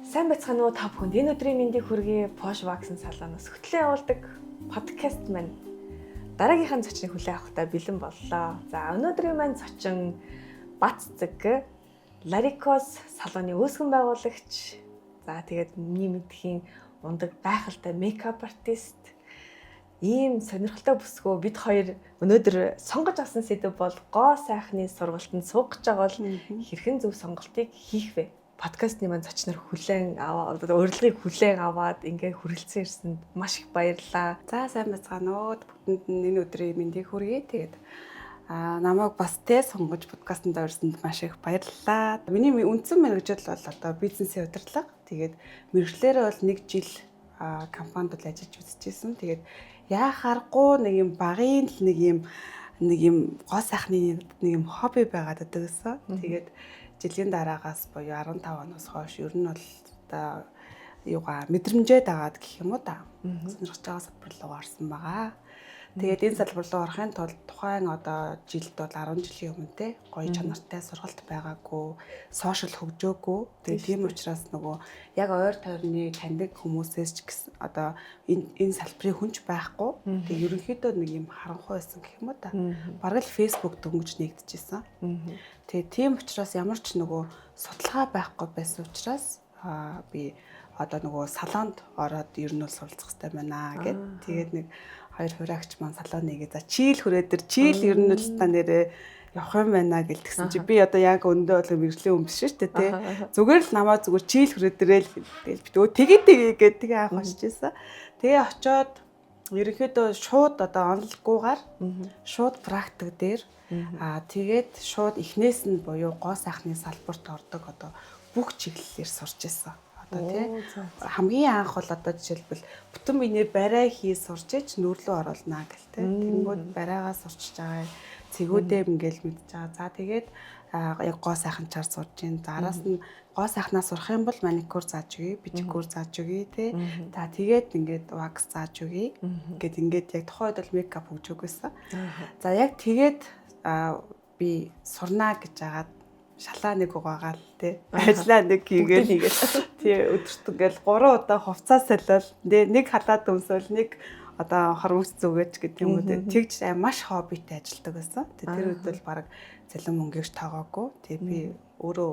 Сайн байцгаана уу та бүхэнд. Энэ өдрийн мэндийг хүргэе. Posh Wax-ын салоноос хөтлөн явуулдаг подкаст маань дараагийнхаа зочныг хүлээн авахдаа бэлэн боллоо. За өнөөдрийн маань зочин Баццэг Ларикос салооны үүсгэн байгуулагч. За тэгээд миний мэдхийн ундаг гайхалтай мейкап артист. Ийм сонирхолтой бүсгөө бид хоёр өнөөдөр сонгож авсан сэдв бол гоо сайхны сургалтанд суух гэж байгаа бол хэрхэн зөв сонголтыг хийх вэ? Подкастны маань зочноор хүлээн аваад урилгыг хүлээн аваад ингээ хүрэлцэн ирсэнд маш их баярлалаа. За сайн байцгаана уу. Бүгдэнд нь энэ өдрийн мэндийг хүргэе. Тэгээд намайг бас сонгож подкастанд орсонд маш их баярлалаа. Миний үндсэн мэргэжил бол одоо бизнесийн удирдлага. Тэгээд мэргэжлээрээ бол 1 жил компанид бол ажиллаж үзчихсэн. Тэгээд яахааргүй нэг юм багын нэг юм гоо сайхны нэг юм хобби байгаад байдаг гэсэн. Тэгээд жилийн дараагаас буюу 15 оноос хойш ер нь бол одоо юугаа мэдрэмжээ дагаад гэх юм уу да. Сонирхож байгаа салбар руу орсон байгаа. Тэгээд энэ салбар руу орохын тулд тухайн одоо жилд бол 10 жилийн өмнө те гоё чанартай сургалт байгаагүй, сошиал хөгжөөгүй. Тэгээд тийм учраас нөгөө яг ойр тойрны таньдаг хүмүүсээс ч гэсэн одоо энэ салбарын хүнч байхгүй. Тэгээд ерөнхийдөө нэг юм харанхуй байсан гэх юм уу да. Бараг л Facebook дөнгөж нэгдэжсэн. Тэгээд тийм учраас ямар ч нөгөө судалгаа байхгүй байсан учраас би одоо нөгөө салонд ороод ер нь бол суралцах хэрэгтэй байна гэд. Тэгээд нэг хоёр хураагч маань салон нэгээ за чийл хүрээдэр чийл ер нь л та нэрээ явах юм байна гэлтгсэн чи би одоо яг өндөө бол мэржлийн хүн биш шүү дээ тий. Зүгээр л намаа зүгээр чийл хүрээдэрэл гээл би тэгээ тэгээ авах очижсэн. Тэгээ очоод ерөнхийдөө шууд одоо онлгүйгээр шууд практик дээр тэгээд шууд эхнээс нь буюу гоо сайхны салбарт ордог одоо бүх чиглэлээр сурч ирсэн. Одоо тий хамгийн анх бол одоо жишээлбэл бүтэн биений барай хий сурч ич нүрлөө оруулнаа гэл тий. Тэнгүүд барайгаа сурчиж байгаа цэгүүдээ ингээл мэдж байгаа. За тэгээд яг гоо сайханчаар сурж ийн. Зараас нь гоо сайхнаа сурах юм бол маникюр зааж өгье, педикюр зааж өгье тий. За тэгээд ингээд вакс зааж өгье. Ингээд яг тухайд бол мейкап хөгжөөгүйсэн. За яг тэгээд би сурнаа гэж агаад шалаа нэг угаагаал тий ажиллаа нэг хийгээл тий өдөрт ингээл 3 удаа хувцас солиол нэг халаад өмсөөл нэг одоо хормогц зүгээч гэдэг юм уу тэгж маш хоббитэй ажилладаг байсан. Тэр үед бол баг цалин мөнгөж тоогоогүй. Тэгээ би өөрөө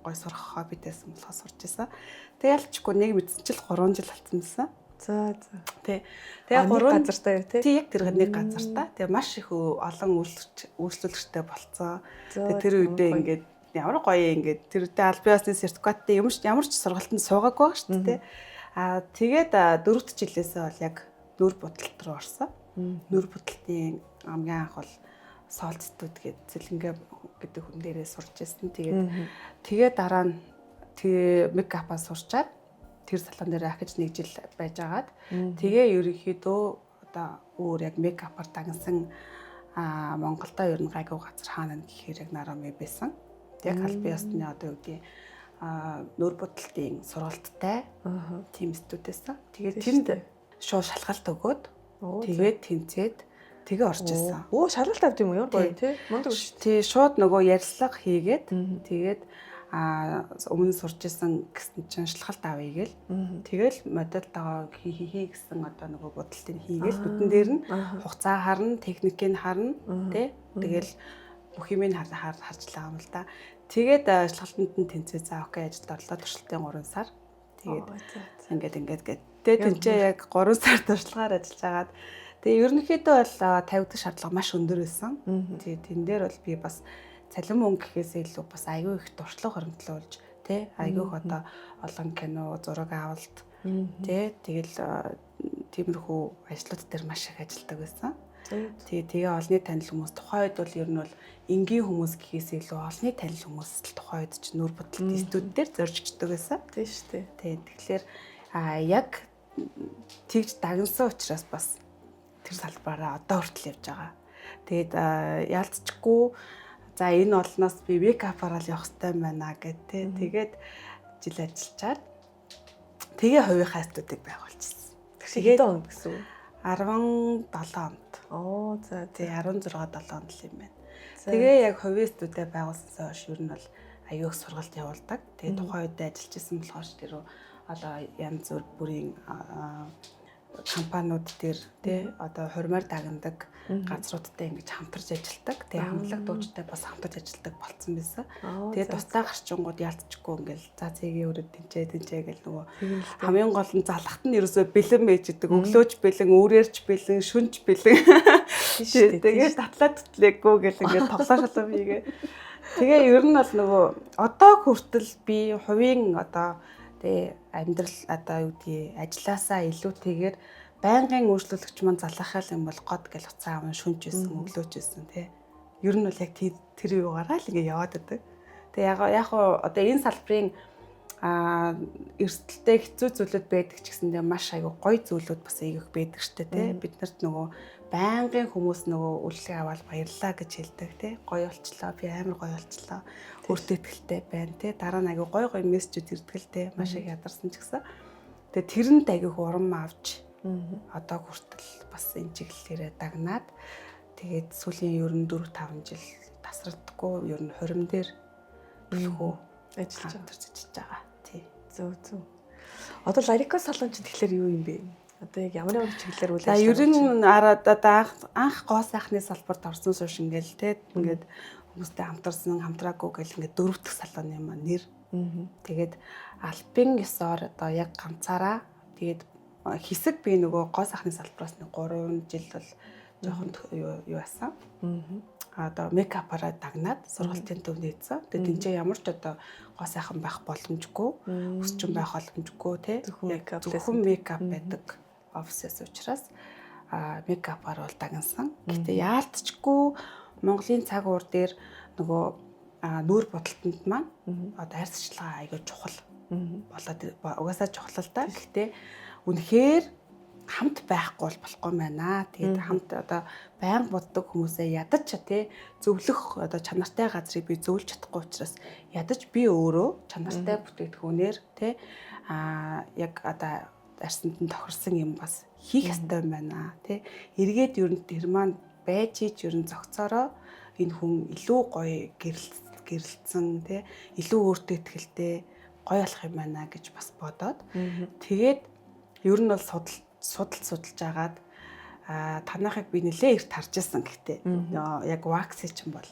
гой сурах хоббитайсан болохоос сурч байсан. Тэгээ ялчгүй нэг мэдсэнчил 3 жил болсон байсан. За. Тэгээ 3 газартай юу тий? Тий яг тэр нэг газартаа. Тэгээ маш их олон үйлчлүүлэгчтэй болцсон. Тэгээ тэр үедээ ингээд ямар гоё ингээд тэр үедээ аль бие усны сертификаттай ямар ч сургалтанд суугаагүй байгаа шүү дээ. Тэгээд 4 жилээсээ бол яг нүр будалт руу орсон. Нүр будалтын хамгийн анх бол солцтууд гэдэг цэлэнгэ гэдэг хүн дээрээ сурч ирсэн. Тэгээд дараа нь мейкапаа сурчаад тэр салон дээр ахиж 1 жил байжгаад тэгээ ерөнхийдөө одоо өөр яг мейкапаар дагнсан Монголдо ер нь гайгүй газар хаана гэхээр яг Нарами байсан. Яг аль бие усны одоо юу гэдэг нүр будалтын сургалттай тийм студиэсэн. Тэгээд тэнд шууд шалгалт өгөөд тэгээд тэнцээд тэгээ орж ирсэн. Шалгалт авд юм уу? Гоё тий. Мундаг шүү. Тий шууд нөгөө ярилцлага хийгээд тэгээд өмнө сурч исэн гэсэн чинь шалгалт авъя гээл. Тэгэл модельтойгоо хий гэсэн одоо нөгөө бодолтыг хийгээл бүтэн дээр нь хугацаа харна, техникийг харна тий. Тэгэл бүх юмыг харжлаа юм л да. Тэгээд шалгалтанд нь тэнцээ за окей ажилд орлоо туршилтын 3 сар. Тэгээд ингээд тэгээд тэнцээ яг 3 сар туршлагаар ажиллаж агаад тэгээд ерөнхийдөө бол 50 дахь шаардлага маш өндөр байсан. Тэгээд тэн дээр бол би бас цалин мөнгө гэхээсээ илүү бас аягүй их туршлага хөрөнгөлүүлж тий аягүй их одоо олон кино, зураг авалт тий тэгэл тиймэрхүү ажлууд дээр маш их ажилладаг байсан. Тэгээ олонний танил хүмүүс тухайд бол ер нь бол энгийн хүмүүс гэхээсээ илүү олонний танил хүмүүс л тухайд ч нүр будалт студ дээр зоржигчдаг байсан. Тийм шүү дээ. Тэгэхээр яг тэгж дагнсан учраас бас тэр салбараа одоо хүртэл явж байгаа. Тэгээд яалтчгүй за энэ олноос би мейкапаараа л явах хэрэгтэй байна гэдэг. Тэгээд жил ажиллачаад тэгээ хувийнхаа студийг байгуулчихсан. Тэгээд он гэсэн үг. 17 онд. За тий 16 7 онд л юм байна. Тэгээ яг хувийн студид байгуулсан хойш ер нь бол аюул сургалт явуулдаг. Тэгээд тухайн үед ажиллаж исэн болохоор тэр одоо янз бүрийн компаниуд дээр тий одоо хурмаар дагнадаг газруудтай ингэж хамтарч ажилладаг. Тэгээ хамтлаг дуучтай бас хамтарч ажилладаг болцсон байсан. Тэгээ тусдаа гарчингууд ялцчихгүй ингээл за цэгийн өрөөд тэнцээ гэл нөгөө хамгийн гол нь залхахт нь ерөөсөө бэлэн байж идэг. Өглөөч бэлэн, өөрөөрч бэлэн, шүнж бэлэн. Тэгээд татлаа төтлээггүй гэл ингээд тоглоо шалгав хийгээ. Тэгээ ер нь бол нөгөө одоо хүртэл би хувийн одоо тэгээ амьдрал одоо юу гэдгийг ажилласаа илүүтэйгээр байнгын үйлчлүүлэгч маань залхахал юм бол год гэл уцаа аван шүнж байсан өглөөч байсан тий. Ер нь бол яг тэр юугаараа л ингэ яваад байдаг. Тэгээ яг одоо энэ салбарын эрсдэлтэй хэцүү зүйлүүд байдаг ч гэсэндээ маш аюу гоё зүйлүүд бас их байдаг штэ тий. Бид нарт нөгөө байнгын хүмүүс нөгөө үйлчлэг аваад баярлаа гэж хэлдэг тий. Гоё болчлоо, би амар гоё болчлоо. Өөртөө ихтэй байна тий. Дараа нь аюу гоё мессежүүд ирдэг л тий. Маш их ядарсан ч гэсэн. Тэгээ тэрэнд аюу урам авч одоо хүртэл бас энэ чиглэлээрээ дагнаад тэгээд сүүлийн ер нь 4-5 жил тасралтгүй ер нь хорим дээр бүлхүү ажиллаж байгаа. Тий. Зөв. Одоо Ларико салон чинь тэгэхээр юу юм бэ? Одоо яг ямар чиглэлээр үйл ажиллагаа? Ер нь одоо анх гоо сайхны салбарт орсон сууш ингээл те ингээд хүмүүстэй хамтарсан, хамтраагүй гэл ингээд 4 дахь салон юм аа нэр. Тэгээд Альпин ёсоор одоо яг ганцаараа тэгээд хэсэг би нөгөө гоо сайхны салбараас 3 жил бол жоохон юу асан. Одоо мейкапаараа дагнаад сургалтын төв нээсэн. Тэгээд тэнцээ ямар ч одоо гоо сайхан байх боломжгүй, өсчин байх боломжгүй те. Зөвхөн мейкап байдаг офисээс учраас мейкапаар бол дагнасан. Гэтэ яалтчгүй Монголын цаг уур дээр нөгөө нүүр бодолтонд маань одоо арьсчлага аягүй чухал болоод угаасаа чухал л да. Гэтэ үнэхээр хамт байхгүй болохгүй байна. Тэгээд хамт одоо байнга боддог хүмүүсээ ядаж тий зөвлөх одоо чанартай газрыг би зөвлөж чадахгүй учраас ядаж би өөрөө чанартай бүтээгдэхүүнээр тий яг одоо арьсанд нь тохирсон юм бас хийх ёстой байна тий. Эргээд ер нь тэр маань байж ич ер нь зөгцөөрөө энэ хүн илүү гоё гэрэлтсэн тий илүү өөртөө ихтэй гоё болох юм байна гэж бас бодоод тэгээд ер нь бол судалж агаад танахыг би нэлээ их тарж исэн гэхдээ яг вакс чинь бол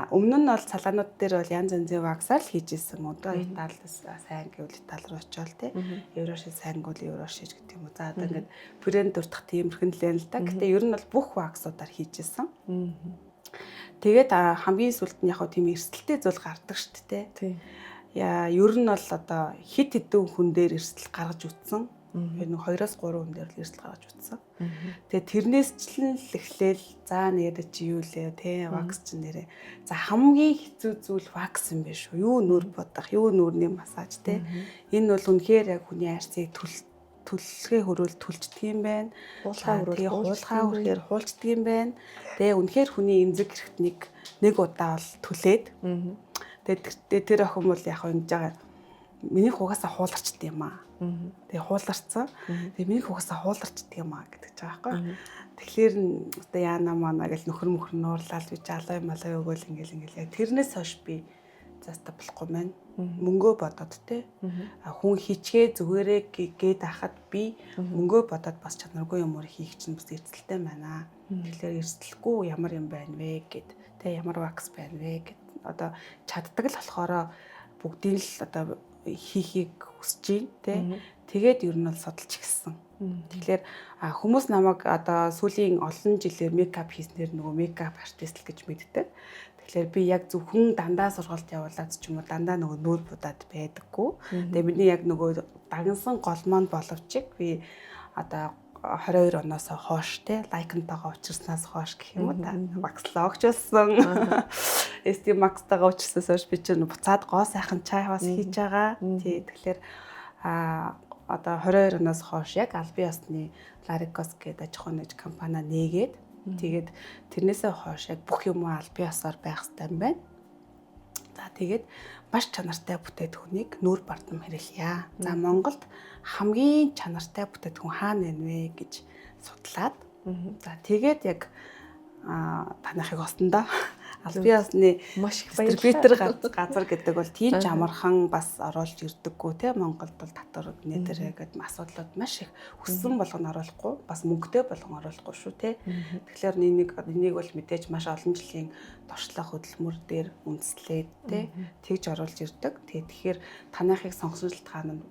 өмнө нь бол салаанууд дээр бол янз янзын ваксаар л хийж исэн. Одоо Италиас сайн гэвэл Итали руу очивол тий Евроши сайн гэвэл Еврошиж гэдэг юм уу. За одоо ингээд брэнд дуртах тиймэрхэн л байна л да. Гэхдээ ер нь бол бүх ваксуудаар хийж исэн. Тэгээд хамгийн сүүлд нь яг хөө тийм эрсдэлтэй зүйл гардаг шүү дээ тий. Ер нь бол одоо хит хитэн хүн дээр эрсдэл гаргаж үтсэн. Нэг 2-3 хүн дээр л эрсдэл гаргаж үтсэн. Тэгээ тэрнээс ч л эхлээл за нэрэ чи юу лээ те вакс ч нэрэ. За хамгийн хэцүү зүйл вакс юм биш үү? Юу нүур бодох, юу нүрний массаж те. Энэ бол үнэхээр яг хүний арьсыг төлөлгөө хөрөөл түлждэг юм байна. Хуулгаа хөрөөр хуулцдаг юм байна. Тэгээ үнэхээр хүний эмзэг хэрэгтнийг нэг удаа бол түлээд. Тэгээ тэр охин бол яг ингэж байгаа. Минийх угаасаа хууларчд юм аа. Тэгээ хууларцсан. Тэгээ минийх угаасаа хууларчд юм аа гэдэг ч байгаа байхгүй. Тэгэхээр одоо яана мана гэл нөхөр нуурлал би жалаа малаа өгөөл ингээл яг тэрнээс хойш би заста болохгүй маань мөнгөө бодоод те хүн хичгээ зүгээрээ гээд ахад би мөнгөө бодоод бас чанаргүй юмор хийх чинь бас эрсдэлтэй байна. Тэгэхээр эрсдэлгүй ямар юм байна вэ гэд те ямар вакс байна вэ гэд одоо чаддаг л болохоро бүгдийг л одоо хийхийг хүсэж байна те. Тэгээд ер нь бол судалж гисэн. Тэгэхээр хүмүүс намайг одоо сүүлийн олон жилээр мейкап хийснээр нөгөө мейкап артист л гэж мэддэг. Тэгэхээр би яг зөвхөн дандаа сургалт явуулаад ч юм уу дандаа нөгөө нүүр будаад байдаггүй. Тэгээ миний яг нөгөө дагнсан гол маань боловч би одоо 22 оноос хойш те лайкнтайгаа учирснаас хойш гэх юм уу та вакслогч болсон. ST Max-тайгаа учирснаас хойш би чинь буцаад гоо сайхан чай бас хийж байгаа. Тий тэгэхээр одоо 22 оноос хойш яг албан ёсны Laricos гэдэг аж ахуйн нэгж компани нээгээд тэгээд тэрнээсээ хойш яг бүх юм албан ёсоор байх хэрэгтэй юм байна. За тэгээд маш чанартай бүтээтгүнийг нүүр бардам хэрэглэе. За Монголд хамгийн чанартай бүтээтгүн хаана байна вэ гэж судлаад за тэгээд яг танахыг олсондоо Албан ёсны маш их баярлалаа. дистрибьютор газар гэдэг бол тийм ч амархан бас оруулж ирдэггүй те Монголд бол татвар нэтэр гэдэг асуудлууд маш их өссөн болгоно оруулахгүй бас мөнгөтэй болгон оруулахгүй шүү те. Тэгэхээр энийг бол мэдээж маш олон жилийн туршлага хөдөлмөр дээр үндэслээд те тэгж оруулж ирдэг. Тэгэхээр танайхыг сонгосон шалтгаан нь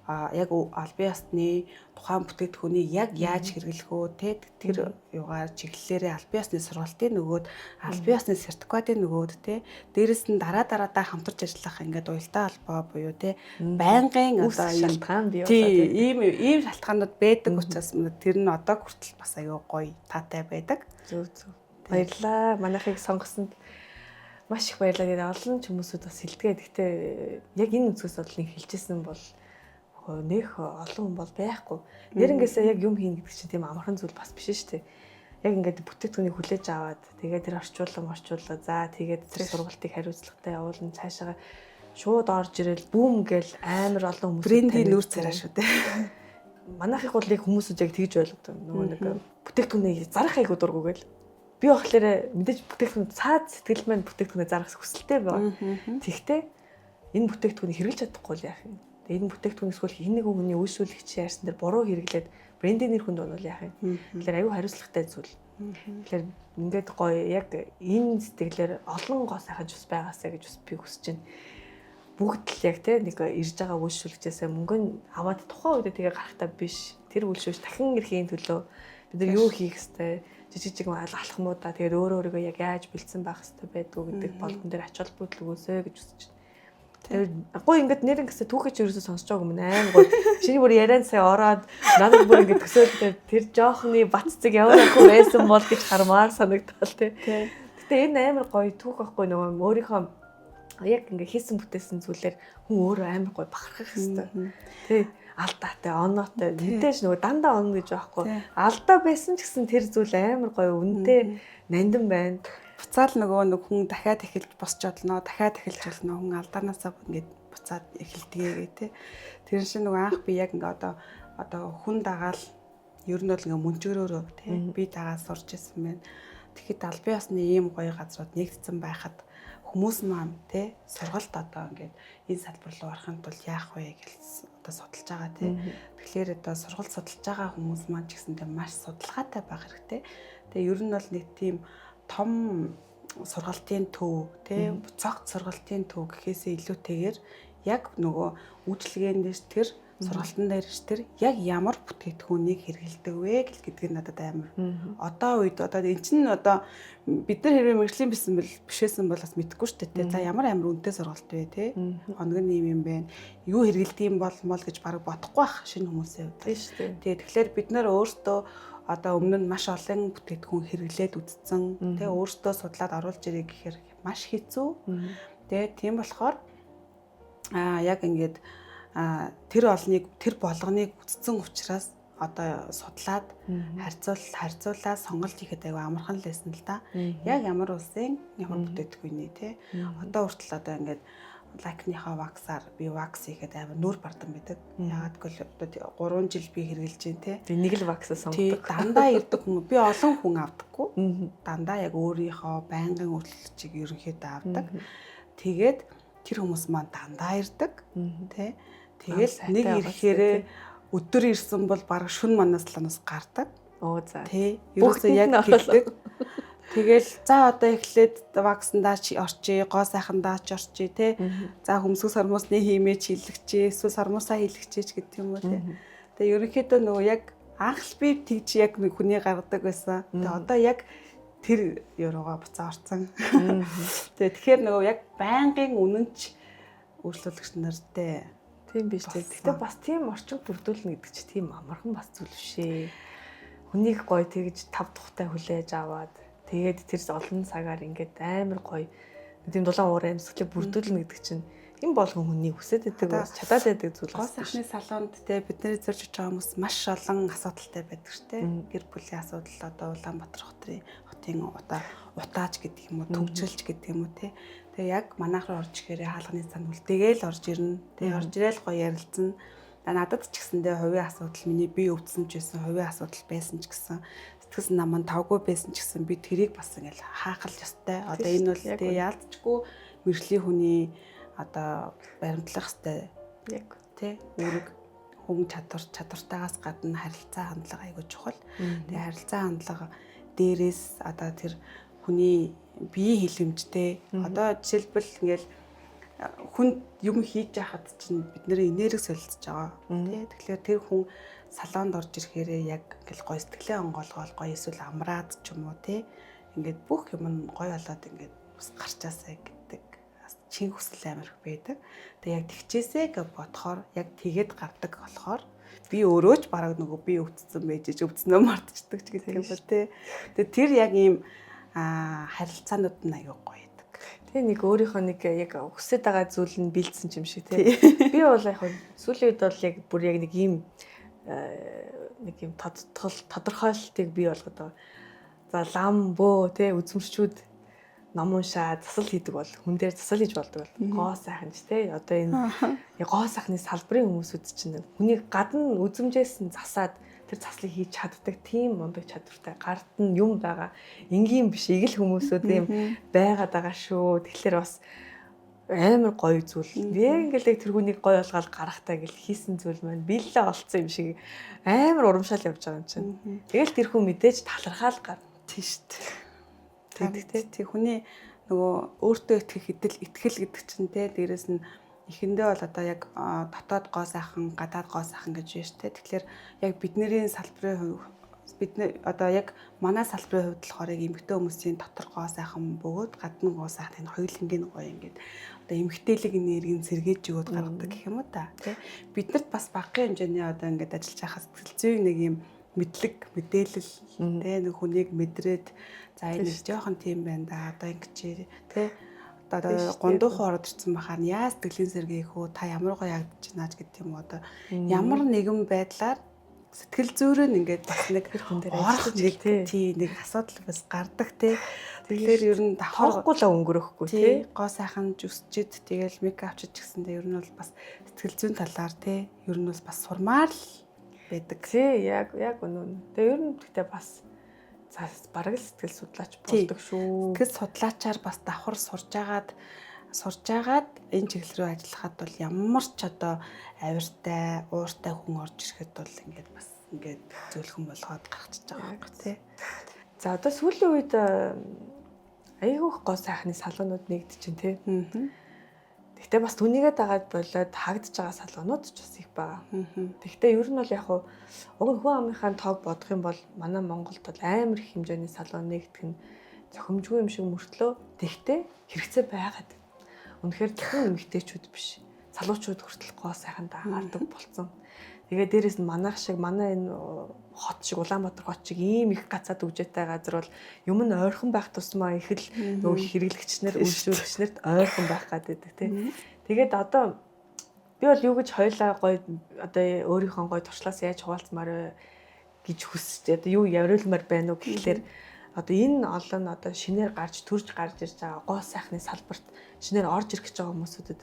яг албан ёсны тухайн бүтээгдэхүүнийг яг яаж хэрэглэх үү те тэр югаар чиглэлээрээ албан ёсны сургалтын нөгөөд албан ёсны сертификатын нөгөөд те дээрэс нь дараадаа хамтарч ажиллах ингээд уялдаа холбоо буюу те байнгын одоо шалтгаан бий ийм шалтгаанууд байдаг учраас тэр нь одоо хүртэл бас аюу гоё таатай байдаг. Зөв. Баярлалаа. Манайхыг сонгосонд маш их баярлалаа. Тэгээд олон ч хүмүүсүүд бас хэлдгээ. Гэхдээ яг энэ өнцгөөс бодлыг хэлжсэн бол нөх олон хүн бол байхгүй. Нэрнгээсээ яг юм хийн гэдэг чинь тийм амархан зүйл бас биш шүү дээ. Яг ингээд бүтээгдэхүүнийг хүлээж аваад тэгээд тэр орчууллаа. За тэгээд тэр сургалтыг хариуцлагатай явуулна. Цаашаа шууд орж ирэл бүүм гээл амар олон хүмүүс брендийн нүүр царай шүү дээ. Манайхыг бол яг хүмүүсүүд яг тэгж ойлгодог. Нөгөө нэг бүтээгдэхүүнийг зарах айгуу дурггүй гээл. Би болохоор мэдээж бүтээгдэхүүн цаад сэтгэл маань бүтээгдэхүүнээ зарах хүсэлтэй байна. Тэгтээ энэ бүтээгдэхүүнийг хэрэглэж чадахгүй л яах юм. Энэ бүтээгдэхүүнээс хөл хин нэг хүний үйлчлүүлэгч яарсан дээр буруу хэрэглээд брендийн нэр хүнд бол яах юм. Тэгэхээр аюу хариуцлагатай зүйл. Тэгэхээр ингээд гоё яг энэ сэтгэлээр олон гоо сайхан жус байгаасаа гэж бас би хүсэж байна. Бүгд л яг те нэг ирж байгаа үйлчлүүлэгчээсээ мөнгө аваад тухайн үед тэгээ гарахтаа биш. Тэр үйлчлүүлэгч дахин ирэхийн төлөө бид нар юу хийх хэвтэй жижиг алхмуудаа тэгээд өөрийгөө яг яаж бэлдсэн байх хэвтэй байдгүй гэдэг болгон дээр ач холбогдол өгөөсэй гэж хүсэж байна. Тэгээд гоо ингээд нэрнгэсээ түүхэж ерөөсөө сонсож байгаа юм аим гоо. Шиний бүр яриан сая ороод надад бүр ингээд төсөөлтэй тэр жоохны баццэг ямар ахгүй байсан бол гэж хармаар санагдтал тий. Гэтэ энэ амар гоё түүх байхгүй нөгөө өөрийнхөө яг ингээд хийсэн бүтээсэн зүйлээр хүн өөрөө амар гоё бахархах хэвээр. Тий. Алдаатай, оноотой. Мэдээж нөгөө дандаа онно гэж байхгүй. Алдаа байсан ч гэсэн тэр зүйл амар гоё үнэтэй нандин байна. Буцаал нөгөө нэг хүн дахиад эхэлж босч одлоо, дахиад эхэлж болно. Хүн алдаанаасаа ингээд буцаад эхэлдгээгээ тий. Тэр шиг нөгөө анх би яг ингээд одоо хүн дагаал ер нь бол ингээд мөнчгөрөөрөө тий. Би дагаад сурч ирсэн байна. Тэгэхэд албан ёсны ийм гоё газрууд нэгдсэн байхад хүмүүс маань тий сургалт одоо ингээд энэ салбар руу орохын тулд яах вэ гэж одоо судалж байгаа тий. Тэгэхээр одоо сургалт судалж байгаа хүмүүс маань ч гэсэндээ маш судалгаатай байх хэрэгтэй. Тэгээ ер нь бол нэг тийм том сургалтын төв тий цогц сургалтын төв гэхээсээ илүүтэйгээр яг нөгөө үйлчлэгээнд дэс тэр сургалтын дээр тэр яг ямар бүтээгдэхүүнийг хэрэгэлдэг вэ гэдгийг надад амар одоо үед одоо эн чинь одоо бид нар хэрвээ мэргэжлийн бишээсэн бол бас мэдэхгүй шүү дээ. За ямар амар үнэтэй сургалт вэ те хоног нь юм байна. Юу хэрэгэлдэг юм бол гэж бараг бодохгүй байх шинэ хүмүүсийн хувьд шүү дээ. Тэгэхээр бид нар өөртөө одоо өмнө нь маш олон бүтээгдэхүүн хэрэглээд үзсэн. Тэ өөртөө судлаад оруулж ирэх гэхээр маш хэцүү. Тэ тийм болохоор яг ингээд тэр болгоныг үзсэн учраас одоо судлаад харьцуулаад сонголт хийхэд аяга амархан л байсан л да. Яг ямар улсын ямар бүтээгдэхүүний те одоо хүртэл одоо ингээд лакныхаа ваксаар би вакс хийхэд амар нүур бардан байдаг. Яагаад гэвэл 3 жил би хэрэгжилж байна те. Би нэг л вакс сонгодог. Дандаа ирдэг хүмүүс би олон хүн авдаггүй. Дандаа яг өөрийнхөө байнгын үйлчлэгчийг ерөнхийдөө авдаг. Тэгээд тэр хүмүүс маань дандаа ирдэг те. Тэгэл нэг ирэхээрээ өдөр ирсэн бол бараг шүн манаас талаас гардаг. Оо за. Тэ. Ерөөсөө яг хэлдэг. Тэгэл за одоо эхлээд ваксандаа чи орчие, гоо сайхандаа ч орчие те. За хөмсгөл сормосны хиймээч хийлэгчээ, эсвэл сормосаа хийлэгчээч гэдэг юм уу те. Тэгээ ерөнхийдөө нөгөө яг анх л би тэгж яг нэг хүний гаргадаг байсан. Тэгээ одоо яг тэр ёроо буцаа орцсон. Тэгэхээр нөгөө яг байнгын үнэнч үйлчлүүлэгч нартай тийм биш тийм. Гэхдээ бас тийм орчин бүрдүүлнэ гэдэг чинь тийм амархан бас зүйл биш ээ. Хүнийг гоё тэгж тав тухтай хүлээж аваад тэгээд тэр олон цагаар ингээд амар гоё тийм дулаан уур амьсгалыг бүрдүүлнэ гэдэг чинь энэ болгон хүний хүсэж байдаг бас чадаад байдаг зүйл бас. Гоо сайхны салонд те бидний зорж байгаа хүмүүс маш олон асуудалтай байдаг шүү дээ. Гэр бүлийн асуудал одоо Улаанбаатар хотын утаач гэдэг юм уу, төвчилж гэдэг юм уу те. Тэгээ яг манайх руу орж ирэхээр хаалганы цанд үлдээгээл орж ирнэ. Тэгээ орж ирээл гоё ярилцсан. Надад ч гэсэндээ хувийн асуудал миний бие өвдсөн ч байсан, хувийн асуудал байсан ч гэсэн итгэсэн нам нь тавгүй байсан ч гэсэн би тэрийг бас ингээл хаахал ёстой. Одоо энэ бол тэг яалтчгүй мэржлийн хүний одоо баримтлах ёстой. Яг тий үүрэг хүн чадвартаагаас гадна харилцаа хандлага айгүй чухал. Тэгээ харилцаа хандлага дээрээс одоо тэр хүний биеийн хилэмжтэй одоо жишээлбэл ингээл хүн юм хийж яхад чинь бидний энерги солилцож байгаа. Тий. Тэгэхээр тэр хүн салонд орж ирэхээр яг ингээл гоё сэтгэлээ онгоолгоол гоё эсвэл амраад ч юм уу тий. Ингээд бүх юм нь гоё болоод ингээд бас гарчаасаа гэдэг чин хүсэл амирх байдаг. Тэгээ яг тэгчээсээ гэж бодохоор яг тэгээд гардаг болохоор би өөрөө ч бараг нөгөө би өвдсөн байж өвдснөө мартчихдаг ч гэдэг юм ба тий. Тэгээ тэр яг ийм харилцаанууд нь аюу гоё. Тэгээ нэг өөрийнхөө нэг яг хүсэж байгаа зүйл нь бэлдсэн юм шиг тий. Би бол яг сүүлийн үед бол яг бүр яг нэг ийм тодорхойлтыг бий болгоод байгаа. За лам бөө тий үзмэрчүүд ном уншаа засал хийдэг бол хүн дээр засал хийж болдог бол гоо сайхан ч тий. Одоо энэ гоо сайхны салбарын хүмүүсүүд чинь хүнийг гадна үзмжээс нь засаад тэр заслыг хийж чаддаг тийм мундаг чадвартай гард нь юм байгаа. Энгийн биш игэл хүмүүсүүд юм байгаад байгаа шүү. Тэгэхээр бас амар гоё зүйл. Яг ингээл тэр хүнийг гоё болгоод гарахтаа гэл хийсэн зүйл маань биелээ олцсон юм шиг амар урамшаал явж байгаа юм чинь. Тэгэл тэр хүн мэдээж талархаал гар. Тийш үү. Тэг хүний нөгөө өөртөө итгэл гэдэг чинь те дээрэс нь эхэндээ бол одоо яг дотоод гоо сайхан, гадаад гоо сайхан гэж байна шүү дээ. Тэгэхээр яг бидний салбарын бидний одоо яг манай салбарын хувьд болохоор яг эмэгтэй хүмүүсийн дотор гоо сайхан бөгөөд гадна гоо сайхан энэ хоёулангийн гоё ингээд одоо эмэгтэйлэг энергийг сэргээж өгөөд гаргадаг гэх юм уу та. Тэ биднэрт бас багахан хэмжээний одоо ингээд ажиллаж байхад сэтгэл зүйн нэг юм мэдлэг, мэдээлэл тэ нэг хүнийг мэдрээд за энэ жоохон тийм байна да. Одоо ингэж тэ одоо гондуухан ороод ирсэн бахаар яа сэтгэлийн сэргийх үү та ямар гоё ягдж байна ч гэдэг юм одоо ямар нэгэн байдлаар сэтгэл зүйрээ ингээд бас нэг хүн дээр ажиллаж нэг асуудал бас гардаг тий. Тэгэхээр ер нь давхаргүй л өнгөрөхгүй тий. Гоо сайхан жүсчихэд тэгэл мейкап авчиж гисэндээ ер нь бол бас сэтгэл зүйн талаар тий ер нь бас сурмаар л байдаг. Тий яг үнэн. Тэгээ ер нь гэхдээ бас бараг л сэтгэл судлаач болдог шүү. Сэтгэл судлаачаар бас давхар сурж агаад энэ чиглэл рүү ажиллахад бол ямар ч одоо авиртай, ууртай хүн орж ирэхэд бол ингээд бас ингээд зөөлхөн болгоод гарчихж байгаа юм тий. За одоо сүүлийн үед айгүйх гоо сайхны салуунууд нэгдэж байна тий. Гэхдээ бас түүнийгээ дагаад болоод хаагдж байгаа салуунууд ч бас их байгаа. Гэхдээ ер нь бол яг уг нь хүн амынхаа тоог бодох юм бол манай Монголд бол амар их хэмжээний салуун нэгдэх нь зохимжгүй юм шиг мөртлөө тэгтээ хэрэгцээ байгаад. Үнэхээр зөвхөн эмэгтэйчүүд биш. Залуучууд хүртэл гоо сайхан даагардаг болсон. Тэгээ дээрэс нь манайх шиг манай энэ хот шиг Улаанбаатар хот шиг ийм их гацаад үжээтэй газар бол юм нь ойрхон байх тусмаа их л нөгөө хэрэглэгчнэр, үйлчлүүлэгчнэрт ойрхон байх гэдэг тий. Тэгээд одоо би бол юу гэж хоёлаа гоё одоо өөрийнхөө гоё туршлаас яаж хуваалцмаар гэж хүсэж одоо юу явруулмаар байна уу гэхлээр одоо энэ олон одоо шинээр төрж гарч ирж байгаа гоо сайхны салбарт шинээр орж ирэх гэж байгаа хүмүүсүүдэд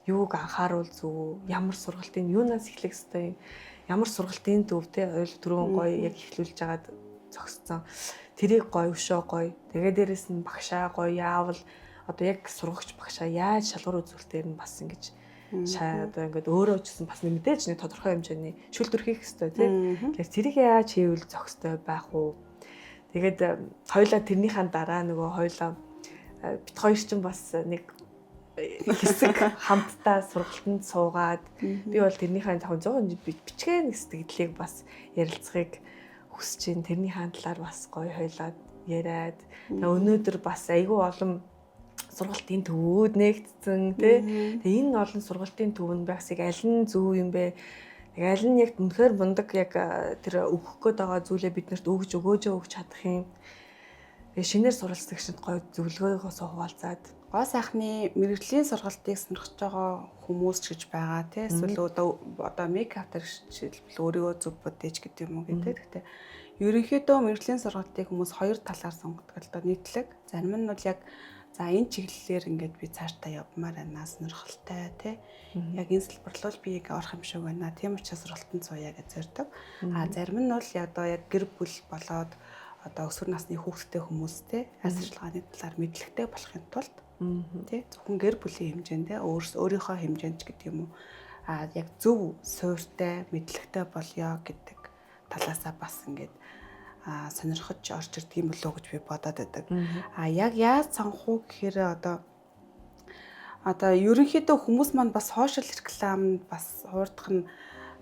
юуг анхааруул зүг, ямар сургалтын юунаас эхлэх ёстой, ямар сургалтын төв те ойл түрүүн гоё яг эхлүүлж жагаад зогсцсон. Тэрийг гоё өшөө гоё. Тэгээ дээрэс нь багшаа гоё яавал одоо яг сургагч багшаа яаж шалгуур үзүүлэлтээр нь бас ингэж одоо ингээд өөрөө ч гэсэн бас мэдээж нэг тодорхой хэмжээний шүлтүр хийх ёстой тий. Тэгэхээр тэрийг яаж хийвэл зохистой байх уу? Тэгээд хоёлаа тэрнийхээ дараа нөгөө хоёлаа бит хоёр ч бас нэг хэсэг хамтдаа сургалтанд суугаад би бол тэрнийхээ 500 бичгээ нэг сэтгэлдлийг бас ярилцахыг хүсэж байна. Тэрнийхээ талаар бас гоё хойлоод яриад өнөөдөр бас айгүй олон сургалтын төвүүд нэгдсэн тий. Тэгээ энэ олон сургалтын төв нь байсыг аль нь зөв юм бэ? Тэгээ аль нь яг үнэхээр мундаг яг тэр өгөх гээд байгаа зүйлээ биднэрт өгж чадах юм. Тэгээ шинээр суралцагчид гоё зөвлөгөөгөөс хуваалцаад гоо сайхны мэрэгжлийн сургалтыг сонирхож байгаа хүмүүс ч гэж байгаа тий. Эсвэл одоо мейкап дээр жишээлбэл өөрийгөө зөв бодож гэдэг юм уу гэдэг. Гэхдээ ерөнхийдөө мэрэгжлийн сургалтыг хүмүүс хоёр талаар сонгодог л доо нийтлэг. Зарим нь бол яг за энэ чиглэлээр ингээд би цаашдаа явмаар байна сонирхолтой тий. Яг энэ салбар руу би яг орох юм шиг байна. Тийм учраас сургалтанд сууя гэж зорддог. А зарим нь бол одоо яг гэр бүл болоод одоо өсвөр насны хүүхэдтэй хүмүүстэй аль ажиллагааны талаар мэдлэгтэй болохын тулд тий зөвхөн гэр бүлийн хэмжээндээ өөрийнхөө хэмжээнд гэдэг юм уу яг зөв суурьтай мэдлэгтэй болёо гэдэг талаасаа бас ингээд сонирхож орж ирдэг юм болоо гэж би бодоод байдаг. Яг яаж сонгох уу гэхээр одоо ерөнхийдөө хүмүүс маань бас сошиал рекламд бас хуурдах нь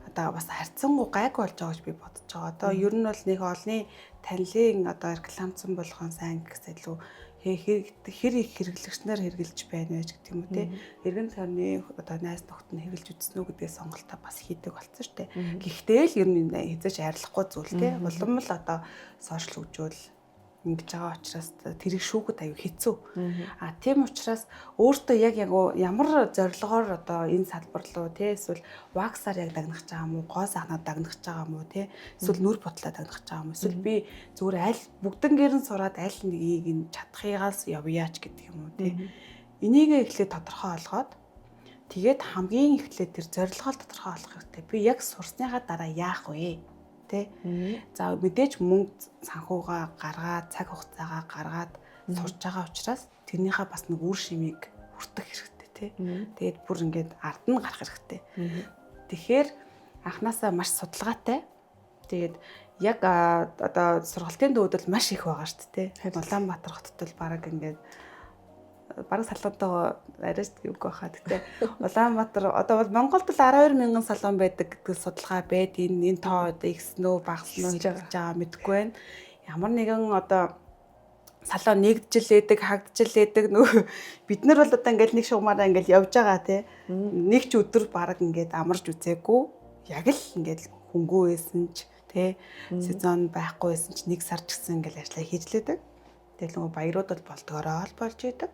одоо бас харьцангуй гайгүй болж байгаа гэж би бодож байгаа. Одоо ер нь бол нэг олны танилын одоо рекламцсан болгон сайн гэхээс илүү хэр их хэрэглэгчнэр хэрэгжилж байна вэ гэдэг юм уу те. Эргэн тойрны одоо найз нөхд нь хэрэгжилж үзсэн үү гэдгээ сонголтоо бас хийдэг болсон шүү дээ. Гэхдээ л ер нь хэзээ ч арилахгүй зүйл те. Улам л одоо сошиал хөгжүүл ингэж байгаа учраас тэрийг шүүхэд аюу хэцүү. Тийм учраас өөртөө яг ямар зорилгоор одоо энэ салбар руу тий эсвэл ваксаар яг дагнах гэж байгаа юм уу, гоо сахнаад дагнах гэж байгаа юм уу тий эсвэл нүр ботлоо дагнах гэж байгаа юм уу, эсвэл би зүгээр аль бүгднгээр нь сураад аль нэгийг нь чадахыгаас явъяач гэдэг юм уу тий. Энийг эхлээд тодорхой олгоод тэгээд хамгийн эхлээд тэр зорилгоо тодорхой олох хэрэгтэй. Би яг сурсныхаа дараа яах вэ? Тэ. За мэдээж мөнгө санхугаа гаргаад цаг хугацаагаа гаргаад сурж байгаа учраас тэрнийхээ бас нэг үр шимийг хүртэх хэрэгтэй тий. Тэгээд бүр ингээд ард нь гарах хэрэгтэй. Тэгэхээр анханасаа маш судалгаатай. Тэгээд яг одоо сургалтын дөөдөл маш их байгаа шүү дээ. Улаанбаатар хотод бол баг ингээд бараг салонтойгоо арайч үг байхаа. Гэтэ Улаанбаатар одоо бол Монголд бол 12,000 салон байдаг гэдэг судалгаа байд. Энэ тоо одоо ихснөө багасноо хийж байгаа мэдэхгүй байна. Ямар нэгэн одоо салон нэгджилээдэг, хагджилээдэг нөө бид нар бол одоо ингээл нэг шугамаараа ингээл явж байгаа тий. Нэг ч өдөр бараг ингээд амарч үзээгүй. Яг л ингээд хөнгөө байсан ч тий сезон байхгүй байсан ч нэг сар ч гэсэн ингээл ажиллаа хийж лээдэг. Тэгэл нөгөө баярууд бол болдгороо болж идэг.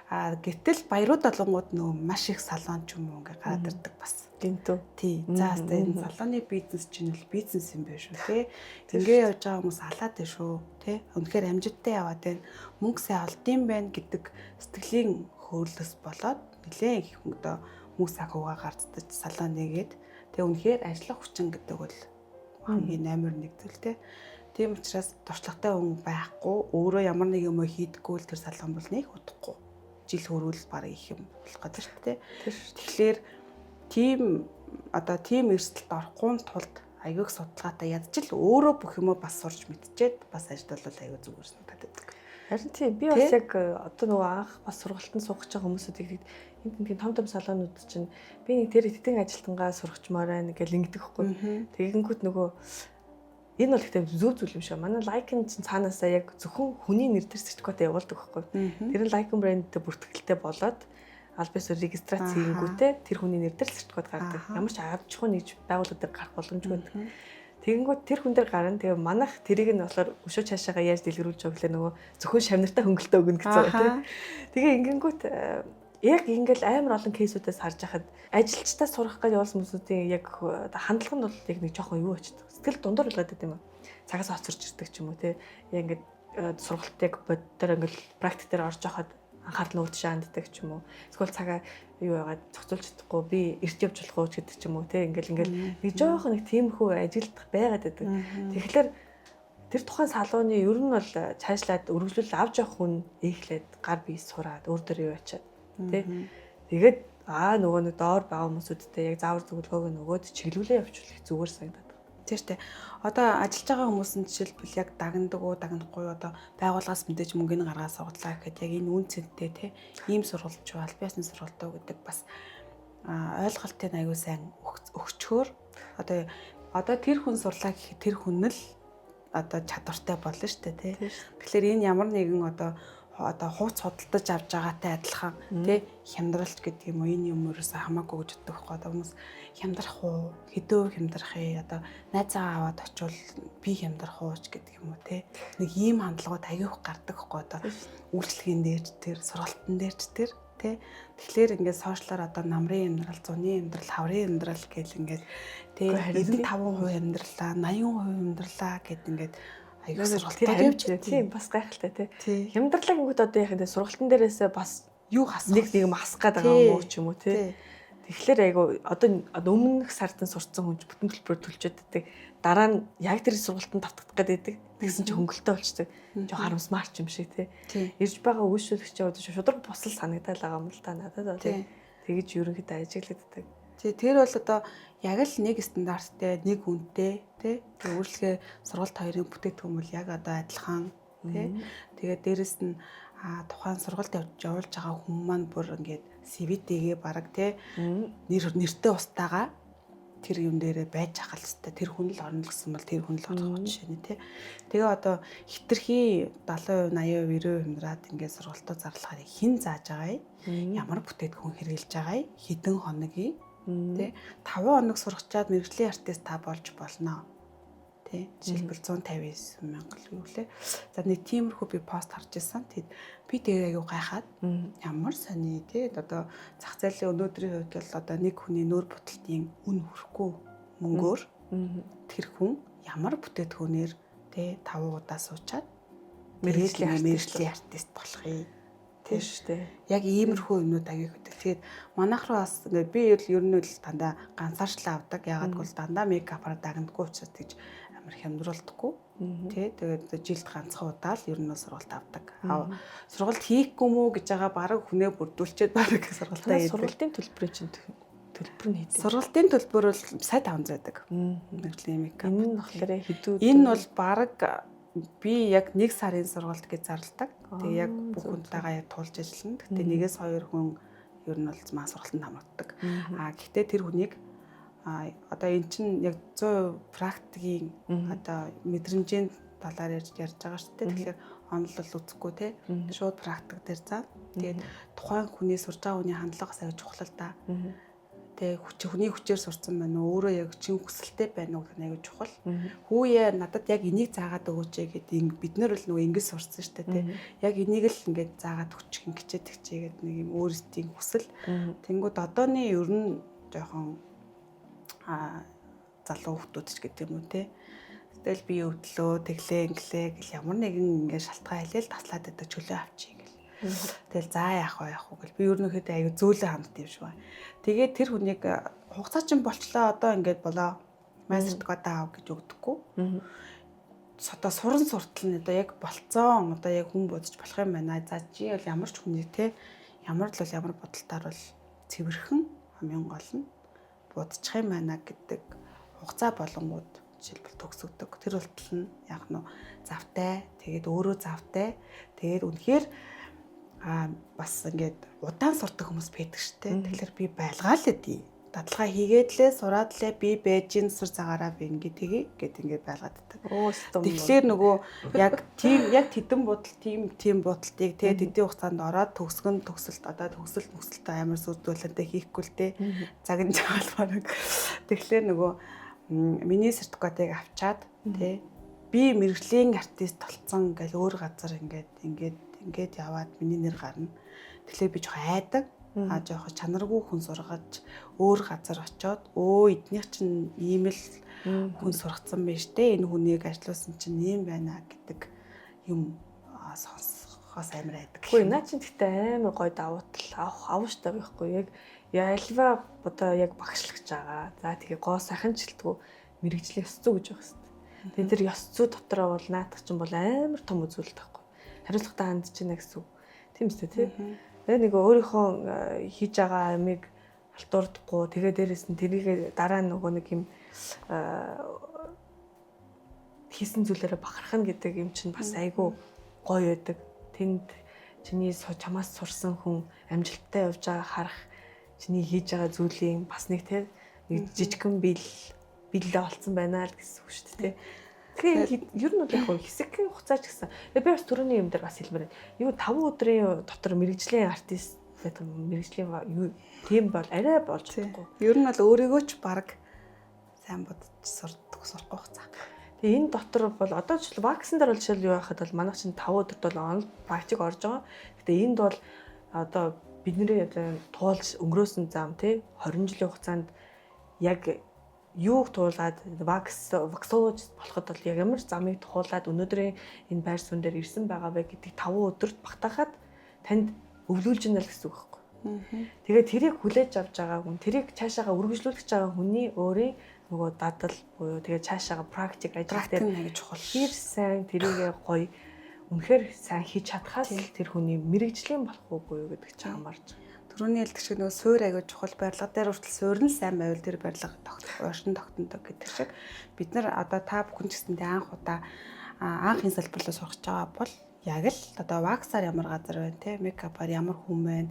Гэтэл баярууд олонгууд нөгөө маш их салон ч юм уу ингээ гараад ирдэг бас. Гинтүү. Тий. За энэ салоны бизнес чинь л бизнес юм байна шүү тий. Ингээ явж байгаа хүмүүс алаад байна шүү тий. Үнэхээр амжилттай яваад байна. Мөнгө сайн олдсон байна гэдэг сэтгэлийн хөөрлөс болоод нэлээд их одоо хүмүүс санхугаа гарцдаж салон нэгээд тэгээ үнэхээр ажиллах хүчин гэдэг бол хамгийн номер 1 зүйл тий. Тийм учраас туршлагатай хүн байхгүй өөрөө ямар нэг юм хийдэггүй л тэр салон бол нэг удахгүй жил хөрвөл бараг их юм болох гэдэг шүү дээ. Тэгэхээр тийм эрсдэлд орохгүй тулд аягүй судалгаатай ядчил өөрөө бүх юмоо бас сурч мэдчихэд бас ажилд бол аягүй зүгээр санагдаад байдаг. Харин тийм би бас яг одоо нөгөө анх бас сургалтанд суугч байгаа хүмүүсүүд ийм том салонууд чинь би нэг тэр эдийн ажилтнгаа сурахчмаар байна гэж ингэдэг хгүй. Тэгэнгүүт нөгөө энэ бол ихтэй зөв зүйл юм шиг. Манай лайкн цаанаасаа яг зөвхөн хүний нэр төр сертификат явуулдаг байхгүй. Тэр нь лайкн брэндтэй бүртгэлтэй болоод аль бис регистрац хийнгүүтээ тэр хүний нэр төр сертификат гаргадаг. Ямар ч авчихгүй нэгж байгууллагууд дээр гарах боломжгүй байдаг. Тэгэнгүүт тэр хүн дээр гарна. Тэгээ манайх тэрийг нь болохоор өшөө цаашаага яаж дэлгэрүүлж байгаа гэхлээр нөгөө зөвхөн шавнартаа хөнгөлтөө өгнө гэсэн үг тийм. Тэгээ ингэнгүүт яг ингээл амар олон кейсүүдээс харж хахад ажилчдаа сурах гэж явуулсан хүмүүсийн яг хандлага нь бол яг нэг жоохон юу очдог. Сэтгэл дундуур болгоод байт юм аа. Цагаас оцорч ирдэг ч юм уу те. Яг ингээд сургалтыг боддоор ингээл практик дээр орж байхад анхаарал нь өөдшөө ханддаг ч юм уу. Эсвэл цагаа юу яагаад зохицуулж чадахгүй би эрт явж болох уу гэдэг ч юм уу те. Ингээл нэг жоохон нэг тиймхүү ажилдах байгаад байдаг. Тэгэхээр тэр тухайн салууны ер нь бол цаашлаад өргөжлөл авч явах хүн эхлээд гар бие сураад өөр дөр юу ачаад тэ. Тэгээд нөгөө нэг доор байгаа хүмүүсүүдтэй яг заавар зөвлөгөөг нөгөөд чиглүүлээ явуулах зүгээр санагдаад байна. Тэр тэ. Одоо ажиллаж байгаа хүмүүс нь жишээлбэл яг дагнадаг уу, дагнахгүй юу одоо байгууллагаас мэдээж мөнгөний гаргаад сургалаа гэхэд яг энэ үн цэнтэй тэ ийм сургалт ч аль биесны сургалтаа гэдэг бас ойлголтын аягүй сайн өгчхөөр одоо тэр хүн сурлаа гэхэд тэр хүн л одоо чадвартай болно шүү дээ тэ. Тэгэхээр энэ ямар нэгэн одоо хууц худалдаж авч байгаатай адилхан тий хямдралч гэдэг юм уу энэ юм ерөөсөө хамаагүй гэж боддог байхгүй одоо хүмүүс хямдрах уу хэдөө хямдрах одоо найзаагаа аваад очивол би хямдрах уу ч гэдэг юм уу тий нэг ийм хандлагууд аяух гардаг байхгүй одоо үйлчлэгийн дээр ч тэр сургалтын дээр ч тэр тий тэгэхээр ингээд сошиалаар одоо намрын амьдрал, зуны амьдрал, хаврын амьдрал гэл ингээд тий 95% амьдралаа 80% амьдралаа гэд ингээд аягүй сургалтад явж тийм бас гайхалтай тий. Хямдрлаг гингүүд одоо яах вэ? Сургалтын дээрээс бас юу хасах нэг хасах гээд байгаа юм уу ч юм уу тий. Тэгэхээр айгу одоо өмнөх сардан сурцсан хүн бүтэн төлбөрөөр төлчөөд байдаг. Дараа нь яг тэр сургалтанд давтагдах гэдэг. Тэгсэн чинь хөнгөлтөө болчдөг. Жоо харамсмаарч юм шиг тий. Ирж байгаа үйлчлэгчээ одоо шудраг бусал санагдал байгаа юм л да надад тий. Тэгэж ерөнхийдөө ажиглагддаг. Тий, тэр бол одоо яг л нэг стандарттай, нэг үнэтэй тий. Тэгээ үйлчлэгээ сургалт хоёрын бүтээгдэхүүн бол яг одоо адилхан тий. Тэгээд дээрэс нь тухайн сургалт явуулж байгаа хүмүүс маань бүр ингээд CV-тэйгээ бараг тий нэртэй устаага тэр юм дээрээ байж ахал хэвээр тэр хүн л орно гэсэн бол тэр хүн л орох жишээ нь тий. Тэгээ одоо хитрхи 70%, 80%, 90% хэмраад ингээд сургалтууд зарлахаар хэн зааж байгаа юм? Ямар бүтээгдэхүүн хэрэгжилж байгаа юм? Хэдэн хоногийн тий 5 хоног сургачаад мэрэгжлийн артист та болж болно. Тий жишээлбэл 159 мянга л юу лээ. За нэг тиймэрхүү би пост харж ирсэн. Би тэгээ аягүй гайхаад ямар сони тий одоо зах зээлийн өнөөдрийн хувьд бол одоо нэг хүний нүүр будалтын үн хүрэхгүй мөнгөөр тэр хүн ямар бүтээгдэхүүнээр тий 5 удаа суучаад мэрэгжлийн артист болох юм. Тийм шүү дээ. Яг иймэрхүү юмнууд аяг хөтөл. Тэгээд манайх руу бас ингээд би ер нь л дандаа ганцаарчлаа авдаг. Ягаад гэвэл дандаа мейкапаар дагнадаггүй учраас тэгж амар хямдруулдаггүй. Тэ тэгээд жилд ганцхан удаа л ер нь сургалт авдаг. Сургалт хийхгүй мүү гэж байгаа бараг хүнээ бүрдүүлчихэд бараг сургалтаа хийдэг. Сургалтын төлбөрийн чинь төлбөр нь хэдэ? Сургалтын төлбөр бол сая 500 байдаг. Мэргэжлийн мейкап. Энэ нь болохоор хэдүү? Энэ бол бараг би яг 1 сарын сургалт гэж зарладаг. Тэгээ яг бүх хүнтэйгээ тулж ажиллана. Гэтэ нэгээс 2 хүн ер нь бол маа сургалтанд хамрагддаг. Гэхдээ тэр хүнийг одоо эн чинь яг 100% практикийн одоо мэдрэмжийн талаар ярьж байгаа шүү дээ. Тэгэхээр онлол үзэхгүй те. Шууд практик дээр заа. Тэгээд тухайн хүний сурж байгаа хүний хандлага сайн чухал л да. Тэгээ хүний хүчээр сурсан байна уу? Өөрөө яг чин хүсэлтэй байна уу гэх нь аягүй чухал. Хүүе надад яг энийг заагаад өгөөч гэдэг бид нар л нөгөө ингэж сурсан шүү дээ тий. Яг энийг л ингээд заагаад өгчих ингэчээд тэгчээгээд нэг юм өөрсдийн хүсэл. Тэнгүүд одооны ер нь жоохон залуу хүмүүс ч гэдэг юм уу тий. Тэгэл би өвдлөө, тэглээ, инглээ гэл ямар нэгэн ингээд шалтгаан хэлээл таслаад байдаг чөлөө авчий гэл. Тэгэл за яах вэ гэл би ерөнхийдөө аягүй зөөлөн хамт юм шиг байна. Тэгээд тэр хүнийг хугацаа чинь болчлоо одоо ингээд болоо мастер аав гэж өгдөггүй. Одоо суран суртал нь одоо яг болцоон одоо яг хүн бодож болох юм байна. За чи бол ямар ч хүний те ямар л бол ямар бодолтоор бол цэвэрхэн хамгийн гол нь будчих юм байна гэдэг хугацаа болонгууд жишээлбэл төгсөгдөг. Тэр болтол нь яг нь завтай тэгээд өөрөө завтай тэгээд үнэхээр бас ингээд удаан сурдаг хүмүүс байдаг штэ. Тэгэхээр би байлгаа л эдий. Дадлага хийгээд лээ, сураад лээ, би бэжин сур цагаараа би ингээд ингээд байлгаад байдаг. Тэгэхээр нөгөө яг тэдэн будал тийм будалтыг тэгээд эдийн хугацаанд ороод төгсөлт одоо төгсөлтөө амар сүрдүүлэнтэй хийхгүй л те. Загин жаал бараг. Тэгэхээр нөгөө миний сертификатыг авчаад те би мэрэгжлийн артист толцсон гэж өөр газар ингээд яваад миний нэр гарна. Тэгэхээр би жоохон айдаг. Жоохон чанаргүй хүн сургаж өөр газар очоод эднийх чинь ийм л хүн сургацсан байж тээ. Энэ хүнийг ажиллуулсан чинь ийм байна гэдэг юм сонсохоос амар айдаг. Гэхдээ наа чинь гэхдээ амар гоё давуу тал авууштай байхгүй яг альва одоо яг багшлагч байгаа. За тэгээ гоо сайхан жилтгүү мэрэгжлийн ёс зүй гэж байх хэрэгтэй. Тэгээ тэр ёс зүй дотроо бол наадах чинь бол амар том үзүүлэлт байхгүй. Хариуцлагатай хандж байна гэсэн үг. Тийм үстэй тий. Тэгээ нэг өөрийнхөө хийж байгаа амиг алтуурдахгүй тэгээ дээрэс нь тэрийг дараа нөгөө нэг юм хийсэн зүйлээрээ бахархна гэдэг юм чинь бас айгүй гоё байдаг. Тэнд чиний чамаас сурсан хүн амжилттай явж байгаа харах чиний хийж байгаа зүйлийн бас нэг тий нэг жижигхэн биллээ олцсон байна л гэсэн үг шүү дээ. Тэгэхээр ер нь бол яг хэсэгхэн хугацаач гэсэн. Би бас түрүүний юм дээр бас хэлмээр. Юу 5 өдрийн дотор мэрэгжлийн артист гэдэг мэрэгжлийн юу тийм бол арай болж чадахгүй. Ер нь бол өөрийгөө ч баг сайн бодож сурахгүй хугацаа. Тэгээ энэ дотор бол одоо жишээл вакцин дээр бол жишээл юу байхад бол манайх чинь 5 өдөрт бол онл практик орж байгаа. Гэтэ энд бол одоо бидний туулж өнгөрөөсөн зам тий 20 жилийн хугацаанд яг юуг туулаад ваксологист болоход бол яг ямар замыг туулаад өнөөдрийн энэ байр суурь дээр ирсэн байгаа вэ гэдгийг 5 өдөрт багтаахад танд өвлүүлж яана л гэсэн үг байхгүй. Тэгээд тэрийг хүлээж авч байгаа хүн, тэрийг цаашаага үргэлжлүүлж байгаа хүний өөрийн нөгөө дадал буюу тэгээд цаашаага практик ажил дээр аяг чухал. хэр сайн тэрийг гоё үнэхээр сайн хийж чадхаас л тэр хүний мэрэгжлийн болох уугүй юу гэдэг чинь хамаарч. Түрүүний хэлдэг шиг нөгөө суур аяг чухал барилга дээр хүртэл суур нь сайн байвал тэр барилга ууршин тогтнодог гэдэг шиг бид нар одоо та бүхэн ч гэсэндээ анх удаа анхын салбарлаа сурах гэж байгаа бол яг л одоо ваксаар ямар газар байна те, мейкапаар ямар хүн байна,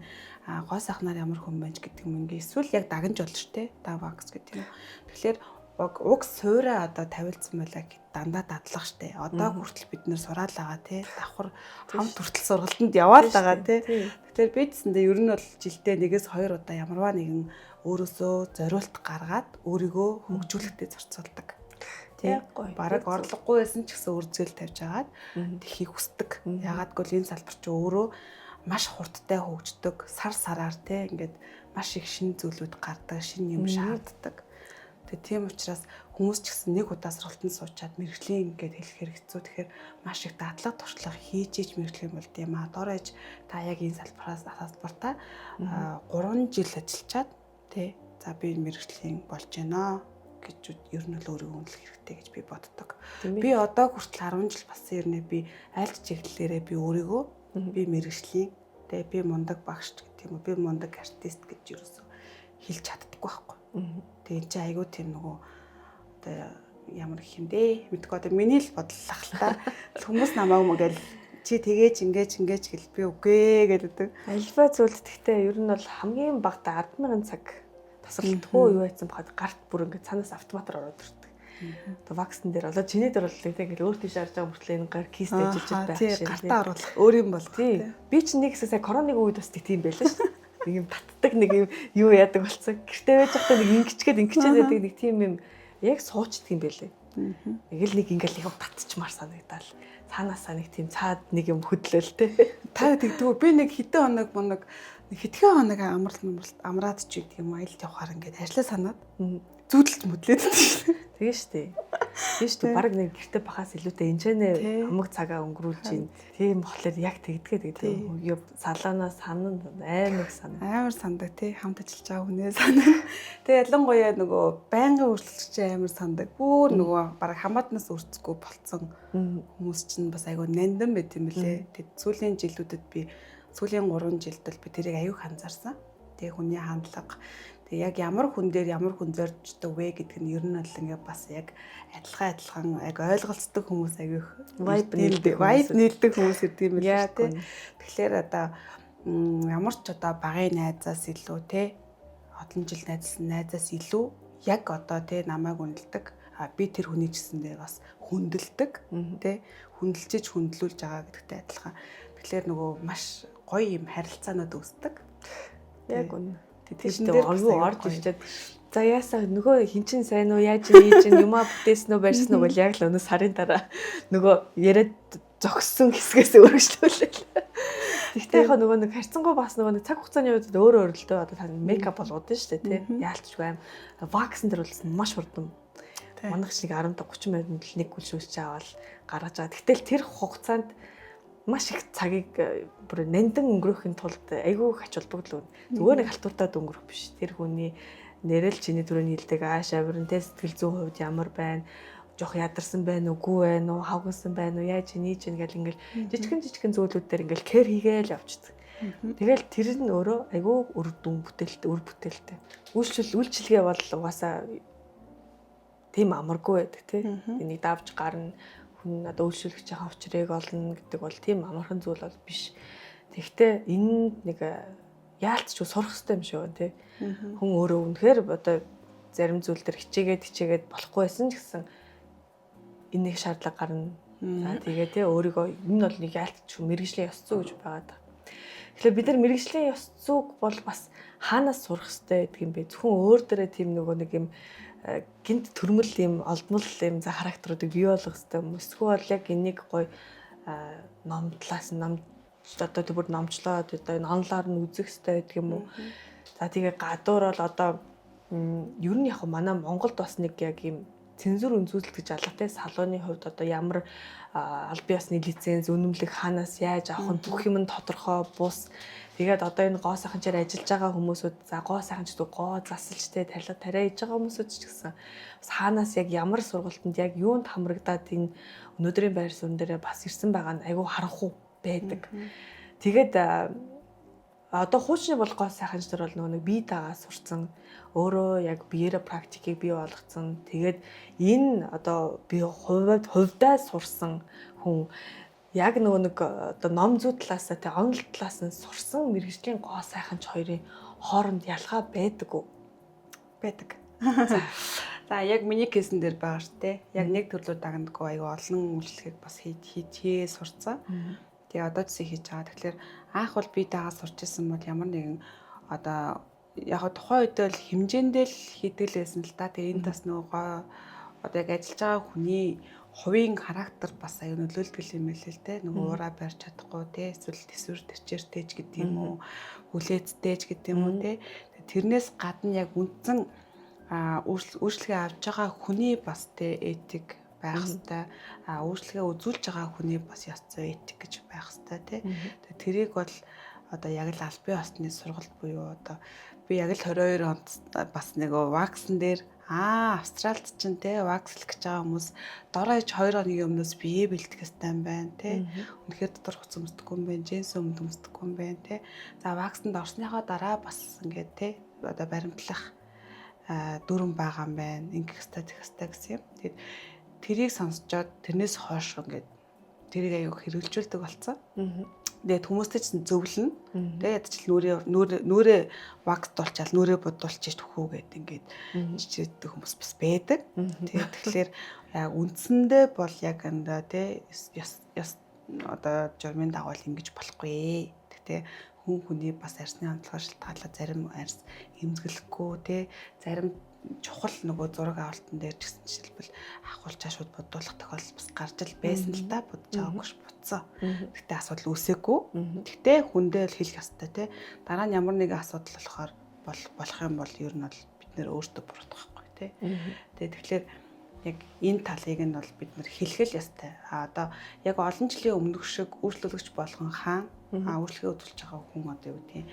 гоо сахнаар ямар хүн байна гэдэг юм ингээ эсвэл яг дагнж болно шүү те. Да вакс гэдэг юм. Тэгэхээр уг суураа одоо тавилсан байлаа гэд дандаа дадлах штэ. Одоо хүртэл бид нэр сураал байгаа те. Давхар хамт хүртэл сургалтанд яваад байгаа те. Тэгэхээр би гэсэндээ ер нь бол жилдээ 1-2 удаа ямарваа нэгэн өөрөөсөө зориулт гаргаад өөрийгөө хөгжүүлэхдээ зарцуулдаг. Тий. Бараг орлогогүй байсан ч гэсэн үрзэл тавьж агаад тэхийг хүсдэг. Ягаад гэвэл энэ салбар чи өөрөө маш хурдтай хөгждөг, сар сараар те ингээд маш их шинэ зүйлүүд гардаг, шинэ юм шаарддаг. Тэгээ тийм учраас хүмүүс ч гэсэн нэг удаа сургалтанд суучаад мэрэгжлийн ингээд хэлэхээр хэцүү. Тэгэхээр маш их дадлага туршлага хийж мэрэгжлийн болд юм аа. Дорож та яг энэ салбартаа 3 жил ажиллачаад те за би мэрэгжлийн болж байна гэж ер нь л өөрийгөө үнэлэх хэрэгтэй гэж би боддог. Би одоо хүртэл 10 жил болсон юм би аль ч чиглэлээрээ би өөрийгөө би мэрэгжлийн тэгээ би мундаг багш гэдэг юм уу би мундаг артист гэж ерөөсөө хэлж чаддаггүй байхгүй. Тэгээ чи айгүй тийм нөгөө одоо ямар их юм дээ мэдгүй одоо миний л бодлох л та хүмүүс намайг мөгөл чи тэгээж ингэж гэл би үгүй гэдэг. Альва зүйлд гэхдээ ер нь бол хамгийн багадаа 10,000 цаг тасралтгүй юу байсан бахад гарт бүр ингээд цаанаас автоматар ороод ирдэг. Одоо ваксн дээр болоо чиний дээр бол тэгэл өөр тийш харж байгаа мөртлөө энэ гар кист ажиллаж байх шиг гартаа оруулах өөр юм бол тий. Би ч нэг хэсэг коронавиг үед бас тийм байлаа шүү дээ. Нэг юм татдаг нэг юм юу яадаг болсон. Гэртээ байж байхдаа нэг ингэчээд байдаг нэг тийм юм яг суучдаг юм байлээ. Нэг л нэг ингээл юм татчмаар санагдал. Цаанаасаа нэг тийм цаад нэг юм хөдлөөл те. Та тэгдэггүй би нэг хэдэн хоног хэдхэн хоног амраад ч гэдэг юм аялд явахаар ингээд ажлаа санаад зүүдэлж мэдлээд шүү. Тэгээ штэ. Тийм штэ баг нэг гэрте бахаас илүүтэй энэчнээ хамаг цагаа өнгөрүүлж чинь тийм болохоор яг тэгдгээд гэдэг. Салаанаа санан амар сандаг тий хамт ажиллаж байгаа хүнээ санаа. Тэгээ ялангуяа нөгөө байнгын үйлчлэгч амар сандаг. Бүр нөгөө баг хамаатнаас өрцөхгүй болцсон хүмүүс чинь бас айгүй нандин байт юм лээ. Тэг сүүлийн жилүүдэд би сүүлийн 3 жилд бол би тэрийг аюух анзаарсан. Тэгээ хүний хандлага тэг яг ямар хүн дээр ямар хүн зорждог вэ гэдг нь ер нь бол ингээ бас яг адилхан яг ойлголцдог хүмүүс аюух vibe нийлдэг хүмүүс ирдэг юм байна тий. Тэгэхээр одоо ямар ч одоо багын найзаас илүү те олон жил найзаас илүү яг одоо те намайг үнэлдэг. Би тэр хүний гэсэндээ бас хүндэлдэг те хүндэлж хүндлүүлж байгаа гэдэгтэй адилхан. Тэгэхээр нөгөө маш гоё юм харилцаанууд үүсдэг. Яг үнэ. Тэгтээ аюу орж ирчээд за яасаа нөгөө хинчин сайн уу яаж ийж юмаа бүтээсэн үү барьсан уу бол яг л өнөө сарын дараа нөгөө яриад зогссон хэсгээс өөрчлөлөө. Тэгтээ яг нөгөө нэг харьцангуй бас нөгөө цаг хугацааны үед өөрөө л дээ одоо тань мейкап болгоод шүү дээ тий. Яалтчгүй аим ваксн дээр болсон маш хурдан. Манайх шиг 10-30 минутанд л нэг гүлшүүлж аваад гаргаж байгаа. Тэгтэл тэр хугацаанд маш их цагийг бүр нандин өнгөрөөхийн тулд айгүй их ач холбогдол өгнө. Зүгээр нэг халтуртаад өнгөрөх биш. Тэр хүний нэрэл чиний түрүүний хэлдэг ааш авирнтэй сэтгэл зүйн хувьд ямар байна, жоох ядарсан байна уугүй байна уу, хавгсан байна уу, яаж хийж гэл ингээл жижигэн зүйлүүд дээр ингээл кэр хийгээл явчихдаг. Тэгэл тэр нь өөрөө айгүй үр бүтээлтэй. Үйлчлэгээ бол угаасаа тийм амаргүй байдаг тий. Энийг давж гарна хүн одоо үйлчлүүлэгч байгаа учрыг олно гэдэг бол тийм амархан зүйл бол биш. Тэгэхдээ энэ нэг яалтч сурах хэрэгтэй юм шиг байна тий. Хүн өөрөө үнэхээр одоо зарим зүйл төр хичээгээд болохгүй байсан ч гэсэн энэ нэг шаардлага гарна. За тэгээ тий өөрийгөө энэ бол нэг яалтч мэрэгжлийн ёс зүй гэж байгаа даа. Тэгэхээр бид нар мэрэгжлийн ёс зүйг бол бас хаанаас сурах хэрэгтэй гэдэг юм бэ? Зөвхөн өөр дээрээ тийм нэг юм гинт төрмөл юм олдмол юм за характеруудыг бий болгох хэрэгтэй юм. Эсвэл яг энийг гоё номдлаас одоо тэр номчлоод одоо энэ онлоор нь үзэх хэрэгтэй гэдэг юм уу. За тэгээ гадуур бол одоо ер нь яг манай Монголд бас нэг яг юм цензур үнэлэлт гэж алгатай салууны хувьд одоо ямар аль бие усны лиценз, үнэмлэх хаанаас яаж авах нь бүх юм нь тодорхой бус. Тэгээд одоо энэ гоо сайханчаар ажиллаж байгаа хүмүүсүүд за гоо сайханчд гоо засалжтэй тарилга тариа хийж байгаа хүмүүсүүд ч гэсэн бас хаанаас яг ямар сургалтанд яг юунд хамрагдаад энэ өнөөдрийн байр суурин дээр бас ирсэн байгаа нь айгүй харанхуй байдаг. Тэгээд одоо хуучны бол гоо сайханч нар бол нэг бие дагаа сурцсан өөрөө яг биеэрээ практикийг бий болгоцсон. Тэгээд энэ одоо би хувьдаа сурсан хүн яг нэг одоо ном зүй талаас тэ онол талаас нь сурсан мэргэжлийн гоо сайханч хоёрын хооронд ялгаа байдаг уу? Байдаг. За яг миний кейсэн дээр байгаа шүү дээ. Яг нэг төрлөө дагнадгүй аюу олон үйлчлэгийг бас хийе сурцсан. Тэгээ одоо ч хийж байгаа. Тэгэхээр анх бол би дагаа сурч ирсэн бол ямар нэгэн одоо яг тухайн үед л хэмжээндээ л хийдгэлээсэн л да. Тэгээ энэ бас нөгөө одоо яг ажиллаж байгаа хүний хувийн характер бас аюу нөлөөлдөг юм байл л те. Нөгөө уураа барьж чадахгүй те. Эсвэл төсвөр төвчээртэйч гэдэг юм уу? Хүлээцтэйч гэдэг юм уу те. Тэрнээс гадна яг үндсэн үйлчлэгээ авч байгаа хүний бас те этик байх хэвээр үйлчлэгээ үзүүлж байгаа хүний бас ёс зүй этик гэж байх хэвээр тий. Тэгээ тэрийг бол одоо яг л аль бие усны сургалт буюу одоо би яг л 22 онд бас нэг ваксан дээр Австралид ч тий вакслах гэж байгаа хүмүүс дороо иж 2 хоногийн өмнөөс бие бэлтгэх хэрэгтэй юм байна тий. Үнэхээр дотор хуц өмсдөггүй юм байна, джинс өмсдөггүй юм байна тий. За ваксанд орсныхоо дараа бас ингээд тий одоо баримтлах дүрэн байгаа юм байна. Ингэх хэвээр тэгэх хэвээр гэсэн юм. Тэгээд тэрийг сонсчоод тэрнээс хойш ингээд тэрийг аяг хэрэгжүүлдэг болсон. Тэгээд хүмүүстэй ч зөвлөн. Тэгээд ядчил нүрээ вакс дулчаал нүрээ бодулчих төхөө гэд ингээд чичээдэг хүмүүс бас байдаг. Тэгээд тэгэхээр яг үндсэндээ бол яг анда тий одоо журмын дагуул ингэж болохгүй. Тэгтээ хүний бас арьсны онцлогоор шалтгаалаад зарим арьс эмзэглэхгүй тий зарим чухал нөгөө зураг авалтан дээр ч гэсэн жишээлбэл ахвал чашууд бодуулах тохиолдол бас гарч ил байсан л та бодож байгаагүй буцсан. Гэтэ асуудал үүсээгүй. Гэтэ хүндээ л хэлэх ёстой тий. Дараа нь ямар нэгэн асуудал болохоор болох юм бол ер нь бол бид нэр өөртөө буруутгах байхгүй тий. Тэгэхээр яг энэ талыг нь бол бид нэр хэлэх л ёстой. Одоо яг олон жилийн өмнөх шиг үйлчлүүлэгч болгон хаан үйлчлэгээ үзүүлж байгаа хүн одоо юу гэдэг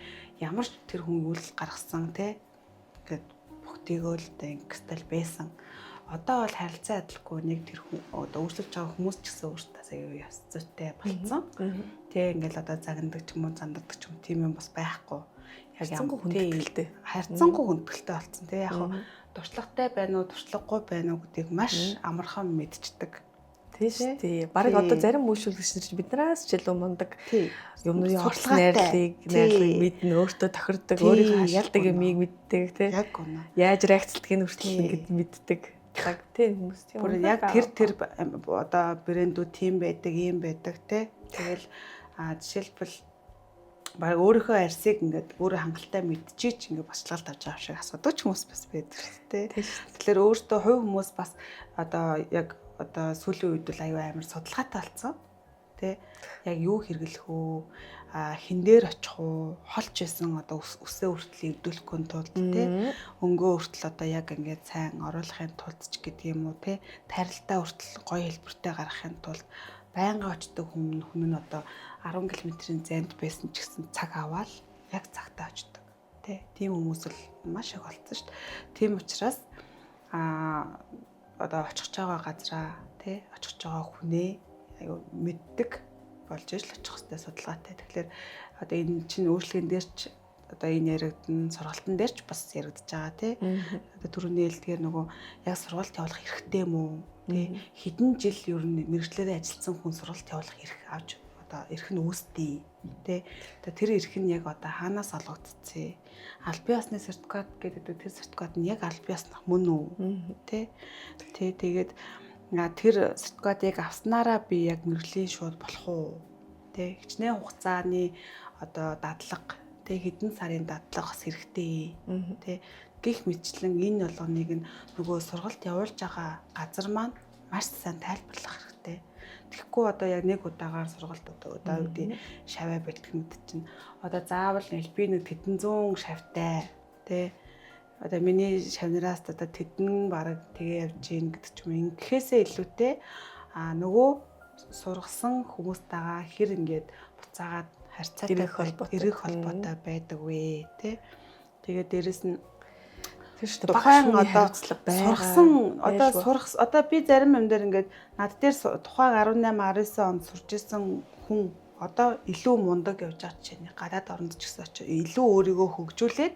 ямар ч тэр хүн үйл гаргасан тий. Ингээд бүгдийгөө л ингэстэл байсан. Одоо бол харилцаа адилгүй нэг тэр хүн одоо үйлчлүүлж байгаа хүмүүс ч гэсэн өөртөө сая яс зүйтэй болцсон. Тэ ингээл одоо загнадаг ч юм уу зандардаг ч юм тийм юм бас байхгүй. Яг ямар хүндэтгэлтэй. Харьцангуй хүндэтгэлтэй болцсон. Тэ яг туршлагатай байна уу, туршлагагүй байна уу гэдгийг маш амархан мэдчихдэг. Тийш тий. Бараг одоо зарим үйлчлүүлэгч нар чинь биднээс ч илүү мундаг юмны орчлон найрлыг мэднэ, өөртөө тохирдог, өөрийнхөө ашигладаг юмыг мэддэг тий. Яг үнэ. Яаж реакцлдгийг хүртэл ингэж мэддэг. Яг тий хүмүүс тийм. Бүр яг тэр одоо брэндүүд тийм байдаг, ийм байдаг тий. Тэгэл жишээлбэл бараг өөрийнхөө арьсыг ингээд өөрөө хангалттай мэдчихийч ингээд басчлагал тавьж байгаа шиг асуудаг ч хүмүүс бас байдаг шүү дээ. Тэгэхээр өөртөө хувь хүмүүс бас одоо яг одоо сүүлийн үед бол аюу амар судалгаатай болсон. Тэ яг юу хэрэглэх үү, хин дээр очих уу, холч байсан одоо үсээ хүртэл эвдүүлэхгүй тулд тэ өнгөө хүртэл одоо яг ингээд сайн оруулахын тулд ч гэдэг юм уу тэ тарилтаа хүртэл гоё хэлбэртэй гаргахын тулд байнга очдог хүн нь одоо 10 км-ийн зайд байсан ч гэсэн цаг аваад яг цагтаа очдог. Тэ тийм хүмүүс л маш их болсон шүү дээ. Тийм учраас одоо очих байгаа газараа тий очих байгаа хүнээ аюу мэддэг болж иж л очих хэвээр судалгаатай. Тэгэхээр одоо энэ чинь үйлчлэгэн дээр ч одоо энэ яригдсан сургалтын дээр ч бас яригдж байгаа тий. Одоо түрүүний хэлдгээр нөгөө яг сургалт явуулах хэрэгтэй юм уу? Тий хэдэн жил ер нь мэргэжлээрээ ажилласан хүн сургалт явуулах эрх авч одоо эрх нь үүсдэг тий. Одоо тэр эрх нь яг одоо хаанаас олгогдсон? Аль бие усны сертификат гэдэг тэр сертификат нь яг аль бие уснах мөн үү? Тий. Тэгээд тэр сертификатыг авснараа би яг мэргэжлийн шууд болох уу? Тэ хичнээн хугацааны одоо дадлага тэ хэдэн сарын дадлага бас хэрэгтэй. Тэ гих мэтчлэн энэ болгоныг нөгөө сургалт явуулж байгаа газар маань маш сайн тайлбарлах хэрэгтэй. Тэгэхгүй одоо яг нэг удаагаар сургалт одоо үүдээ шаваа бэлтгэх мэт чинь одоо заавал би нэг хэдэн зуун шавтай тэ одоо миний шавнараас одоо тэдэн бараг тэгээ явж гин гэдэг ч юм. Ингээсээ илүүтэй нөгөө сургасан хүмүүстэйгээ хэр ингээд буцаагаад харьцаатай эрэх холбоотой байдаг вэ тий. Тэгээд дээрэс нь тэр шүү дээ тухайн одоо сургасан одоо би зарим юм дээр ингээд над дээр тухайн 18 19 онд сурч исэн хүн одоо илүү мундаг явж байгаа чинь гадаад оронд ч гэсэн очиж илүү өөрийгөө хөгжүүлээд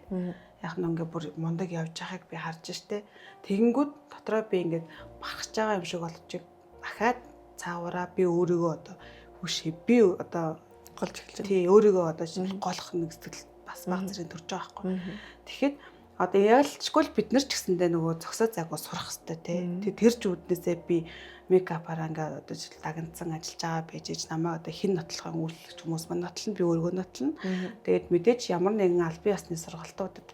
яг нь ингээд бүр мундаг явж байгааг би харж штэ. Тэгэнгүүт дотроо би ингээд багч байгаа юм шиг болчих. Дахиад цаавараа би өөрийгөө одоо хүшээ би одоо голж эхэлж байна. Тий өөрийгөө одоо голох нэг сэтгэл бас баг зэрэг төрж байгаа байхгүй. Тэгэхэд одоо ялчгүй л бид нар ч гэсэндээ нөгөө зөксөө загвар сурах хэрэгтэй тий. Тэр ч үүднээсээ би мейкапаараа ингээд одоо дагнцсан ажиллаж байгаа байж ич намайг одоо хин нотлохын үйлчлэгч хүмүүс мань нотлно би өөрийгөө нотлно. Тэгээд мэдээж ямар нэгэн албан ёсны сургалтуудад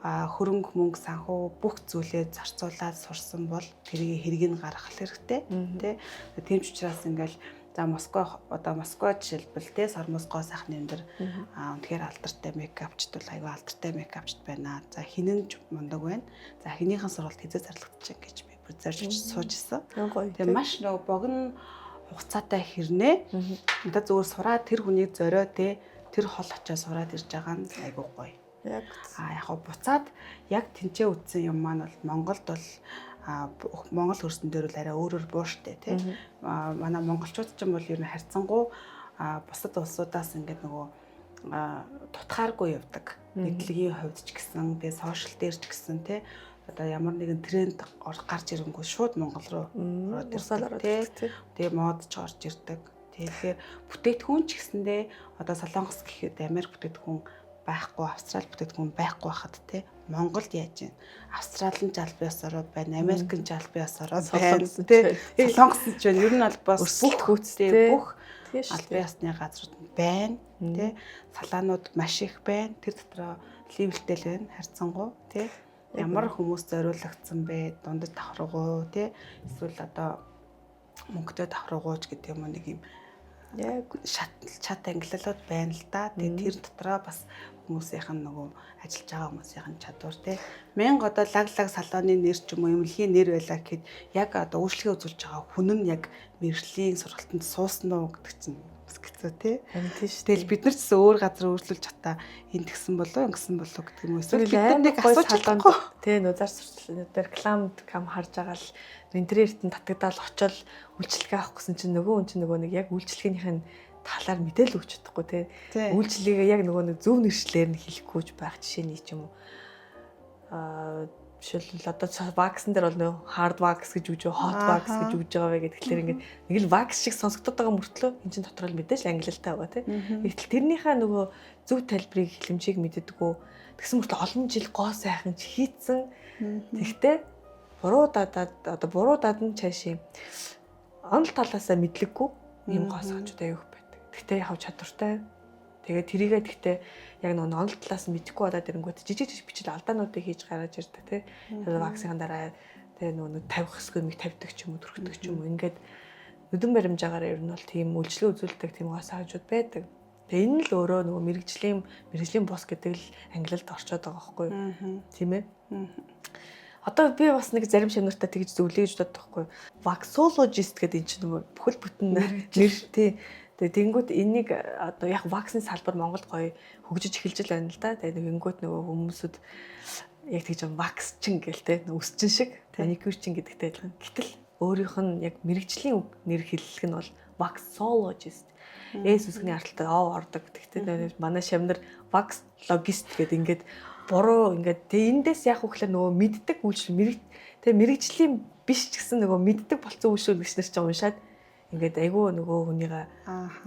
хөрөнгө мөнгө санхүү бүх зүйлээ зарцуулаад сурсан бол тэрийг хэргийг гаргах хэрэгтэй тий. Тийм ч учраас ингээл за Москва жишээлбэл те Сормосгоо сайхны энэ үнэхээр алдартай мейкапчд бол аюу алдартай мейкапчд байна. За хинэн мундаг байна. За хинийхэн сургалт хэзээ зарлагдчих гэж би бүр зорж сууж исэн. Тэгээ маш нөгөө богино хугацаатай хэрнээ. Одоо зүгээр сураад тэр хүнийг зорио те тэр хол очоо сураад ирж байгаа нь аюу гоё. Яг яг буцаад яг тэнцээ үтсэн юм маань бол Монголд бол Монгол хөрсөн дээр бол арай өөрөөр бууштай тий. Манай монголчууд ч юм бол ер нь харьцангуй бусад улсуудаас ингээд нөгөө тутахааргүй явдаг. Мэдлэгийн хувьд ч гэсэн тэгээ сошиал дээр ч гэсэн тий. Одоо ямар нэгэн тренд гарч ирэнгүүт шууд Монгол руу ороод ирдэг тий. Тэгээ мод ч орж ирдэг. Тэгэхээр бүтээгдэхүүн ч гэсэндээ одоо Солонгос гэхэд Америк бүтээгдэхүүн байхгүй, Австрали бүтээгдэхүүн байхгүй байхад те Монголд яаж вэ? Австрали нь албан ёсоор байна, Америк нь албан ёсоор байна те. Солонгос ч байна. Ер нь бол бас бүх хөөцтэй бүх албан ёсны газрууд байна те. Салаанууд маш их байна. Тэр дотроо ливэлтэй л байна, харьцангуй те. Ямар хүмүүс зориулагдсан бэ? Дундад давхаргуу те. Эсвэл одоо мөнгөтэй давхаргууч гэдэг юм нэг юм яг чат ангиллууд байна л да. Тэгээ тэр дотроо бас хүмүүсийнх нь нөгөө ажиллаж байгаа хүмүүсийнх нь чадвар тий. 1000 одоо лаглаг салооны нэр ч юм уу эмнэлгийн нэр байлаа гэхэд яг одоо өөрчлөлт үзүүлж байгаа хүн нь яг мэржлийн сургалтанд суусан уу гэдэг чинь бас хэцүү тий. Тэгэл бид нар ч өөр газар өөрчлөлж чатаа энэ тэгсэн болов ингэсэн болов гэдэг юм уу. Эсвэл бид нар нэг асууж чадахгүй тий нузаар сурчлаа рекламд кам харж байгаа л интерьерт нь татагдаад очил үйлчлэгээ авах гэсэн чинь нөгөө нэг яг үйлчлэгийнх нь талаар мэдээлэл өгч чадахгүй тий. Үйлчлэгээ яг нөгөө нэг зөв нэршлэр нь хэлэхгүйж байх жишээний ч юм уу. Жишээлбэл одоо ваксн дээр бол нөгөө hard wax гэж үгж байгаа, hot wax гэж үгж байгаа вэ гэдгээр ингээд нэг л wax шиг сонсогдоод байгаа мөртлөө энэ чинь дотор л мэдээж ангилалтай байгаа тий. Гэтэл тэрнийхээ нөгөө зөв тайлбарыг хэлэмжийг мэддэггүй. Тэгсэн мөртлөө олон жил гоо сайхан хийцэн. Тэгтээ буруу даад нь цаашаа онол талаасаа мэдлэггүй юм гоосгочтой аяг байдаг. Тэгтээ яв чадвартай. Тэгээд тэрийгээ тэгтээ яг нэг онол талаас нь мэдэхгүй болоод ирэнгүүт жижиг бичил алдаануудыг хийж гаргаж ирдэг тий. Тэгээд ваксын дараа тэгээ нэг тавих хэсгөө тавьдаг ч юм уу төрхдөг ч юм уу ингээд өдөн баримжаагаар ер нь бол тийм үйлчлэг үзүүлдэг тийм гоосгочуд байдаг. Тэгээ энэ л өөрөө нөгөө мэрэгжлийн бус гэдэг л ангилалд орчоод байгаа байхгүй юу? Тийм ээ. Одоо би бас нэг зарим шавнартаа тэгж зөвлөе гэж боддог байхгүй. Waxologist гэдэг энэ чинь нөгөө бүхэл бүтэн нэр тий. Тэгээ тэнгууд энийг одоо яг ваксны салбар Монголд гоё хөгжиж эхэлж байна л да. Тэгээ нэгэнгүүт нөгөө хүмүүсүүд яг тэгж ваксчин гэл тий. Өсчин шиг маникюрчин гэдэгтэй адилхан. Гэтэл өөрийнх нь яг мэрэгжлийн нэр хэллэг нь бол waxologist. Эс үсгний арталтай ордог. Тэгтээ манай шавнар waxologist гэдэг ингээд буруу ингээд эндээс яг хөглөө нөгөө мэддэг үйлчлэл мэрэгжлийн биш ч гэсэн нөгөө мэддэг болцсон үйлчлэл гэж нэр чинь уншаад ингээд айгүй нөгөө хүнийгээ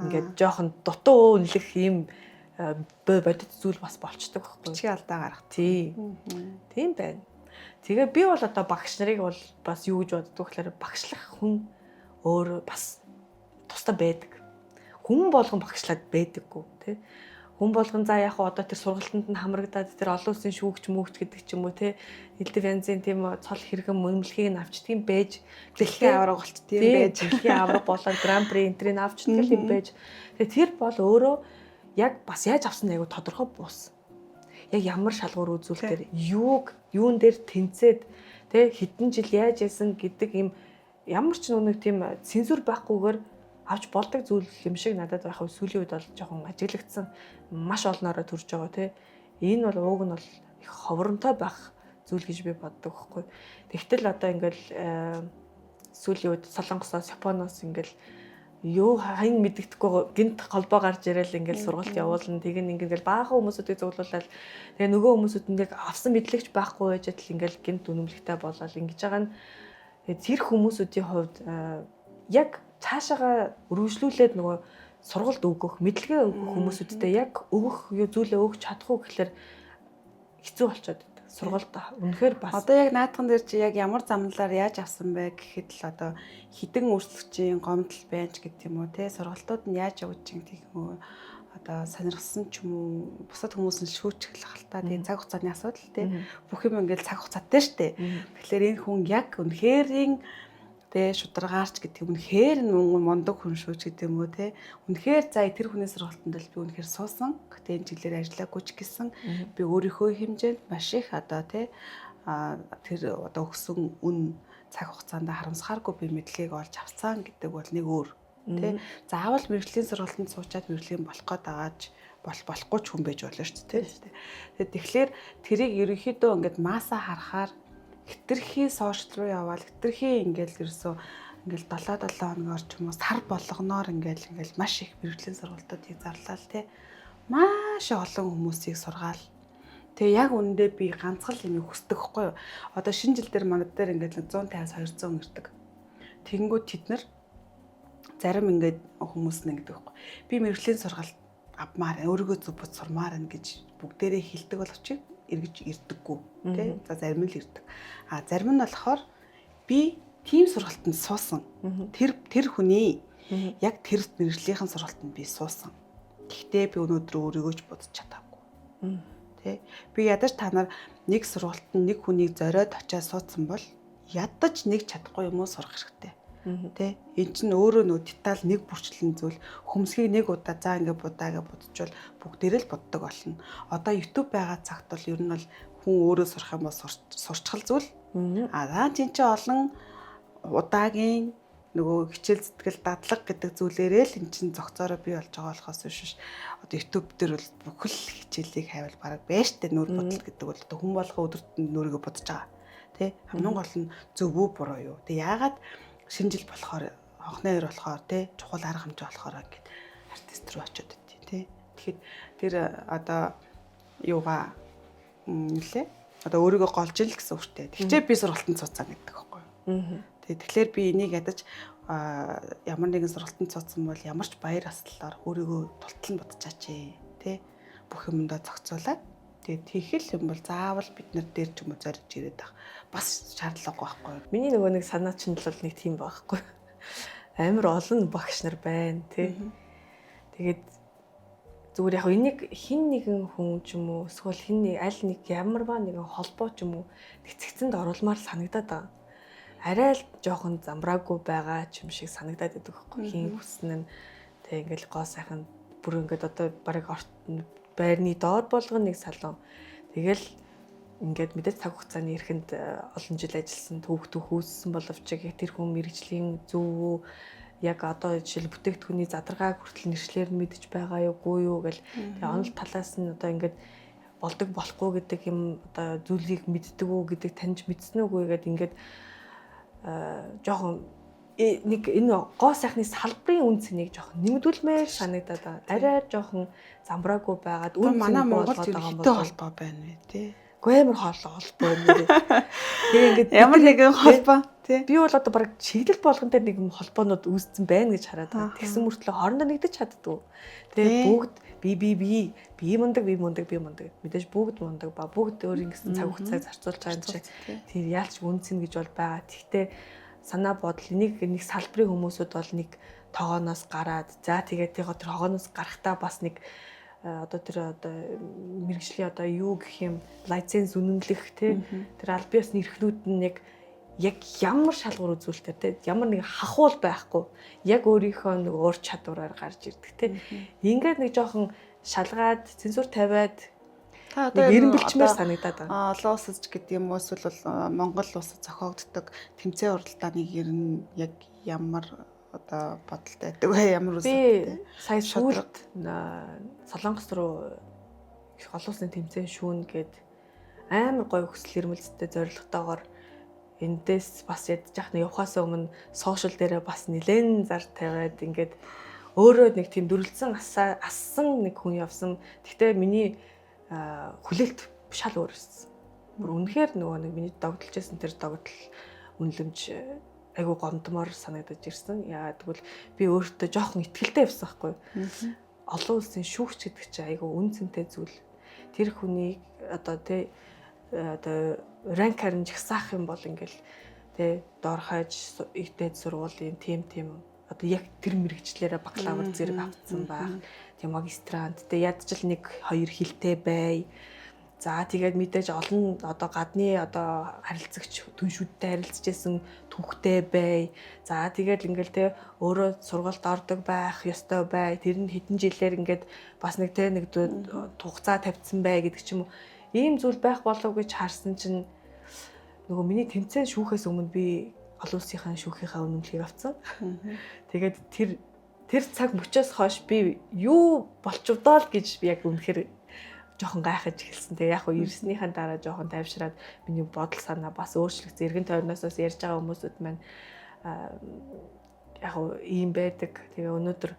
ингээд жоохон дутуу үнэлэх юм бодит зүйл бас болчдөг байхгүй. Чи алдаа гарах. Тийм байна. Тэгээ би бол одоо багш нарыг бол бас юу гэж боддог гэхээр багшлах хүн өөр бас тустай байдаг. Хүн болгон багшлаад байдаггүй тий. Хүн болгон за яг одоо тэр сургалтанд нь хамрагдаад тэр олон улсын шүүгч мөгч гэдэг ч юм уу те элдв янзын тийм цол хэрэгэн мөнмөлхийг нь авчдгийн байж дэлхийн авраг болчдгийн байж дэлхийн авраг болоод гран при энтрийг авчдгийн байж тэгээ тэр бол өөрөө яг бас яаж авсан айгу тодорхой буус. яг ямар шалгуур үзүүлэхээр юун дээр тэнцээд тэ хэдэн жил яаж яасан гэдэг юм ямар ч нэг тийм цензур байхгүйгээр авч болдог зүйл юм шиг надад байх. Сүүлийн үед бол жоохон ажиглагдсан маш олноороо төрж байгаа тий. Энэ бол ууг нь бол их ховоронтой байх зүйл гэж би боддог байхгүй. Тэгтэл одоо ингээл сүүлийн үед Солонгосоос, Японоос ингээл юу хайн мэддэхгүй гинт холбоо гарч ирээл ингээл сургалт явуулна. Тэг ингээл баахан хүмүүсүүдийг зөвлүүлээд тэгээ нөгөө хүмүүсүүд авсан мэдлэгч байхгүй байж тал ингээл гинт үнэмлэгтэй болоод ингэж байгаа нь тэр хүмүүсүүдийн хувьд яг цаашаага өргөжлүүлээд нөгөө сургалт өгөх, мэдлэгээ өгөх хүмүүсүүдтэй яг өгөх зүйлээ өгч чадахгүй гэхэлэр хэцүү болчиход байна. Сургалт үнэхээр бас одоо яг наадхан дээр чи яг ямар замналаар яаж авсан бэ гэхэд л одоо хідэн өөрчлөгчийн гомдол байж гэдэг юм уу те сургалтууд нь яаж явж байгаа гэх юм уу одоо сонирхсан ч юм уу бусад хүмүүс нь шүүчихлэх хальтаа тийм цаг хугацааны асуудал те бүх юм ингээл цаг хугацаатай штэ тэгэхээр энэ хүн яг үнэхэрийн тэ шударгаарч гэдэг юм үнэхээр мундаг хүн шүүч гэдэг юм уу те үнэхээр за тэр хүний сургалтанд л би үнэхээр суусан гэтээ энэ жилээр ажиллаагүй ч гэсэн би өөрийнхөө хэмжээнд маш их одоо те тэр одоо өгсөн үн цаг хугацаанд харамсахааргүй би мэдлэгийг олж авсан гэдэг бол нэг өөр те заавал мэрэгжлийн сургалтанд суучаад мэрэгжлийн болох гээд байгааж болохгүй ч хүн байж болно шүү дээ. Тэгэхээр тэрийг ерөнхийдөө ингээд масса харахаар хитрхи сошиал руу яваал хитрхи ингээл ерөөсөө ингээл 7 хоногор ч юм уу сар болгоноор ингээл маш их мэрэгжлийн сургалтуудыг зарлаа л те маш олон хүмүүсийг сургаал. Тэгээ яг үүндээ би ганцхан юм хүсдэг хгүй юу. Одоо шинэ жил дээр манад дээр ингээл 150-200 ирдэг. Тэгэнгүүт тэд нар зарим ингээд хүмүүс нэг гэдэг хгүй. Би мэрэгжлийн сургалт авмаар өөрийгөө зөв бод сурмаар байна гэж бүгдээрээ хэлдэг боловч эргэж ирдэггүй тий. За зарим нь л ирдэг. Зарим нь болохоор би тийм сургалтанд суусан. Тэр хүний яг тэр мэрэгжлийнхэн сургалтанд би суусан. Гэхдээ би өнөөдөр өөрийгөө ч бодож чадаагүй. Тэ би ядаж та нар нэг сургалтанд нэг хүнийг зориод очиад суудсан бол ядаж нэг чадахгүй юм уу сурах хэрэгтэй. Тэ эн чинь өөрөө нөө деталь нэг бүрчлэн зүйл хөмсгийг нэг удаа заа ингэ будаагаа бодчихвол бүгдээрээ л боддог болно. Одоо YouTube байгаа цагт бол ер нь бол хүн өөрөө сурах юм бол сурчхал зүйл. Чинь ч олон удаагийн нөгөө хичээл зүтгэл дадлага гэдэг зүйлээрээ л эн чинь зохицоороо бий болж байгаа болохоос биш. Одоо YouTube дээр бол бүхэл хичээлийг хайвал бараг байштай нүүр бодол гэдэг бол одоо хүн болгоо өдөрт нүүрийгөө бодож байгаа. Тэ хамгийн гол нь зөв үү буруу юу. Тэ яагаад шинэ жил болохоор хонхны хоёр болохоор тий чухал арга хэмжээ болохоор ингээд артист руу очиод өгдөө тий. Тэгэхэд тэр одоо юугаа нэлээ одоо өөрийгөө голж ил гэсэн үгтэй. Тэгчээ би сургалтанд цуцсан гэдэг байхгүй юу. Тэгэхээр би энийг ядаж ямар нэгэн сургалтанд цуцсан бол ямар ч баяр аслалаар өөрийгөө тултал нь бодчихаач тий. Бүх юмдаа зохицуулаад тэгээд хийх юм бол заавал бид нар дээр ч юм уу зорж ирээд байх. Бас шаардлагагүй байхгүй юу. Миний нөгөө нэг санаа чинь л нэг тийм байхгүй. Амар олон багш нар байна тий. Тэгээд зүгээр яг энийг хин нэгэн хүн ч юм уу эсвэл хин нэг аль нэг ямарваа нэгэн холбоо ч юм уу тэгцэгцэнд оруулмаар санагдаад байгаа. Арай л жоохон замбраагүй байгаа ч юм шиг санагдаад байдаг байхгүй. Хин хүснэ нь тэг ингээл гоо сайхан бүр ингээд одоо барыг байрны доод болгоно нэг салон. Тэгэл ингээд мэдээж цаг хугацааны эрэхэнд олон жил ажилласан төвхтөх үүссэн боловч яг тэр хүн мэрэгжлийн зөв яг одоо жишээл бүтээгдэхүүний задаргааг хүртэл нэршлэр нь мэдж байгаа юугүй юу гэл тэгээ онол талаас нь одоо ингээд болдог болохгүй гэдэг юм одоо зүйлийг мэддэг үү гэдэг таньж мэдсэн үгүй гэдэг ингээд жоохон нэг энэ гоо сайхны салбарын үнцнийг жоохон нэмдүүлмээр санагдаад байна. Арай жоохон замбраагүй байгаад үн манай Монголд хэвтэй холбоо байна вэ тий. Гэмэр холбоо юм нэрээ. Тэгээ ингээд ямар нэгэн холбоо тий. Би бол одоо баг чиглэл болгон дээр нэг холбоонууд үүссэн байна гэж хараад байна. Тэгсэн мөртлөө хоорондоо нэгдэж чаддгүй. Тэгээ бүгд би мундаг мэдээж бүгд мундаг ба бүгд өөр ингэсэн цаг хугацааг зарцуулж байгаа юм шиг. Тэр яалч үнцэн гэж бол байгаа. Тэгтээ санаа бодол нэг салбарын хүмүүсүүд бол нэг тоогооноос гараад за тэгээд тэр тоогооноос гарахтаа бас нэг одоо мэрэгжлийн одоо юу гэх юм лиценз үнэмлэх тий тэр аль биесны эрхнүүд нь яг ямар шалгуур үзүүлэлтээр тий ямар нэг хахуул байхгүй яг өөрийнхөө нэг уур чадвараар гарч ирдэг тий ингээд нэг жоохон шалгаад цензур тавиад Та Нэг эрен бэлчмээр санагдаад байгаа. Олон улсад ч гэдэг юм уу эсвэл Монгол улсад зохиогддог тэмцээн уралдааныг ер нь яг ямар одоо бодолтой байдаг вэ? Ямар Би үзэлтэй? сая сүүлд Солонгос руу олон улсын тэмцээн шүүн гээд амар гоё хүсэл эрмэлзэлтэй зорилготойгоор эндээс бас ядж яах нь явахаас өмнө сошиал дээрээ бас нэлээд зар тавиад ингээд өөрөө нэг тийм дүрлцэн ассан нэг хүн явсан. Гэхдээ миний хүлээлт шал өөр байсан. Бүр үнэхээр нөгөө нэг миний догдолж байсан тэр догдол үнэлэмж айгу гомдмоор санагдаж ирсэн. Яа тэгвэл би өөртөө жоохон ихтгэлтэй байсан байхгүй. Олон улсын шүүгч гэдэг чинь айгу үн цэнтэй зүйл. Тэр хүнийг одоо ранкаар нь жагсаах юм бол ингээл доор хаяж дээд сургуулийн тийм одоо яг тэр мэрэгчлэрээ бакалавр зэрэг авцсан байх. Тийм магистрант ядчил 1-2 хэлтэй бай. За тэгээд мэдээж олон одоо гадны одоо харилцагч түншүүдтэй харилцаж исэн түүхтэй бай. За тэгээд ингээл өөрөө сургалт ордог байх ёстой бай. Тэр нь хэдэн жилээр ингээд бас нэг хугацаа тавьсан бай гэдэг ч юм уу. Ийм зүйл байх болов гэж харсан чинь нөгөө миний тэмцээн шүүхээс өмнө би олон улсынхаа шүүхийнхаа үнэмлэгийг авсан. Тэгээд тэр цаг мөчөөс хойш би юу болчвдоо л гэж би яг үнэхээр жоохон гайхаж эхэлсэн. Тэгээ яг хөө ирснийхэн дараа жоохон тайвшраад миний бодол санаа бас өөрчлөгдсөн. Эргэн тойрноос ярьж байгаа хүмүүсүүд маань яг хөө ийм байдаг. Тэгээ өнөөдөр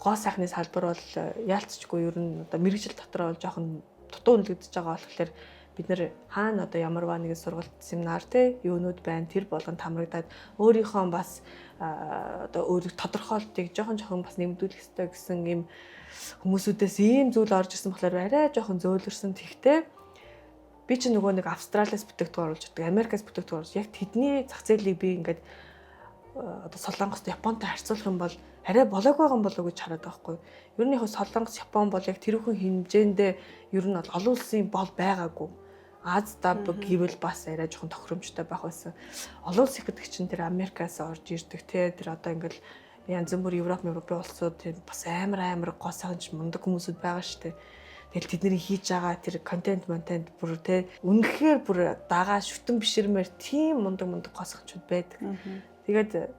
гоо сайхны салбар бол яалтчгүй ер нь одоо мэрэгжил дотроо бол жоохон дутуу үнэлэгдэж байгаа болохоор бид нэр хаана одоо ямарваа нэгэн сургалт семинар юунууд байна тэр болгонд хамрагдаад өөрийнхөө бас одоо өөрийг тодорхойлтыг жоохон бас нэмэгдүүлэх хэрэгтэй гэсэн юм хүмүүсүүдээс ийм зүйл орж ирсэн болохоор арай жоохон зөөлрсөн. Тэгтээ би ч нөгөө нэг Австралиас бүтээгдэхүүн оруулж ирдэг, Америкаас бүтээгдэхүүн оруулж яг тэдний зах зээлийг би ингээд одоо Солонгост Японтой харьцуулах юм бол арай болоог байгаа юм болов уу гэж хараад байгаа хгүй. Ер нь яг Солонгос, Япон бол яг тэрүүхэн хэмжээндээ ер нь бол олон улсын бол байгаагүй. Азда гэвэл бас арай жоохон тохиромжтой байх байсан. Олон улс гэдэг чинь тэр Америкаас орж ирдэг тэр одоо ингээл янз бүр Европын улсууд бас амар гоо сайханч мундаг хүмүүсүүд байгаа шүү дээ. Тэгэл тэдний хийж байгаа тэр контент бүр үнэхээр бүр дагаа шүтэн биширмээр тийм мундаг гоо сайханчуд байдаг. Тэгээд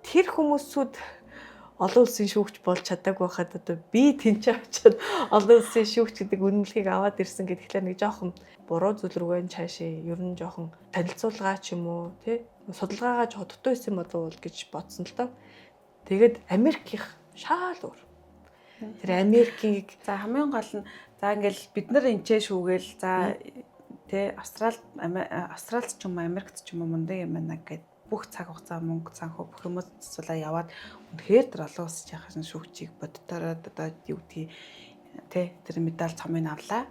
тэр хүмүүсүүд олон улсын шүүгч болж чадаагүй байхад одоо би тэнцээ очиод олон улсын шүүгч гэдэг үнэмлэхийг аваад ирсэн гэдгээр нэг жоохон буруу зүйл рүү цаашаа ер нь жоохон танилцуулгаа ч юм уу судалгаагаа жоохон дутуу байсан болов уу гэж бодсон л доо. Тэгээд Америкийнх шаал өөр. Тэр Америкийг хамгийн гол нь ингээл бид нар энчээ шүүгээл Австралид ч юм уу Америкт ч юм уу мундаг юм байна гэдэг бүх цаг хугацаа мөнгө цанхуу бүх юмуд цуцлаа яваад үнэхээр тэр олон улс яхасан шүүгчийг боддороод одоо юу гэдгийг тэр медаль цомыг авлаа.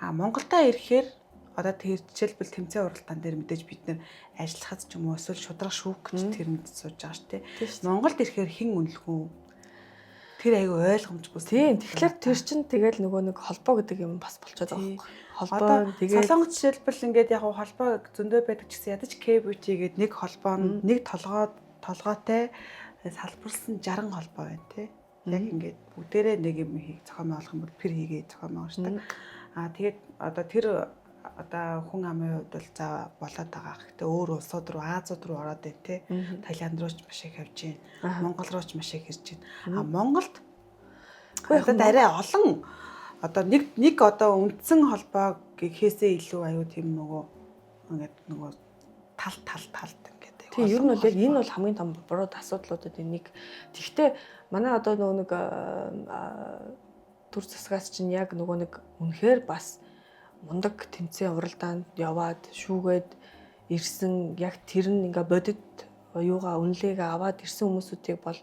Монголдо ирэхээр одоо тэр жишээлбэл тэмцээн уралдаан дээр мэдээж бид нэр ажиллахад ч юм уу эсвэл шудраг шүүгч тэр мэд сууж байгаа шүү дээ. Монголд ирэхээр хэн үнэлэх үү? Тэр айгүй ойлгомжгүй. Тийм. Тэгэхээр тэр чинь тэгэл нөгөө нэг холбоо гэдэг юм бас болчиход байгаа юм. Холбоо тэгээд Солонгос жишээлбэл ингээд яг холбоо зөндөө байдаг ч гэсэн ядаж KBT гэдэг нэг холбоо нэг толгойтой салбарлсан 60 холбоо байна тий. Яг ингээд бүгдээрээ нэг юм зохион байгуулах юм бол пэр хийгээ зохион байгуулдаг. Тэгээд одоо тэр хүн амын хувьд бол за болоод байгаа. Гэхдээ өөр улсууд руу Азууд руу ороод байна тий. Таиланд руу ч маш их явж байна. Монгол руу ч маш их ирж байна. Монголд одоо арай олон одоо нэг одоо үндсэн холбоо гэхээсээ илүү аюу тийм нөгөө тал ингээд. Тийм ер нь бол яг энэ бол хамгийн том буруу асуудлуудад нэг. Тэгвэл манай одоо нөгөө нэг төр засгаас чинь яг нөгөө нэг үнэхээр бас мундаг тэмцээн уралдаанд яваад шүүгээд ирсэн яг тэр нь ингээ бодит юугаа үнэлээг аваад ирсэн хүмүүсүүдийг бол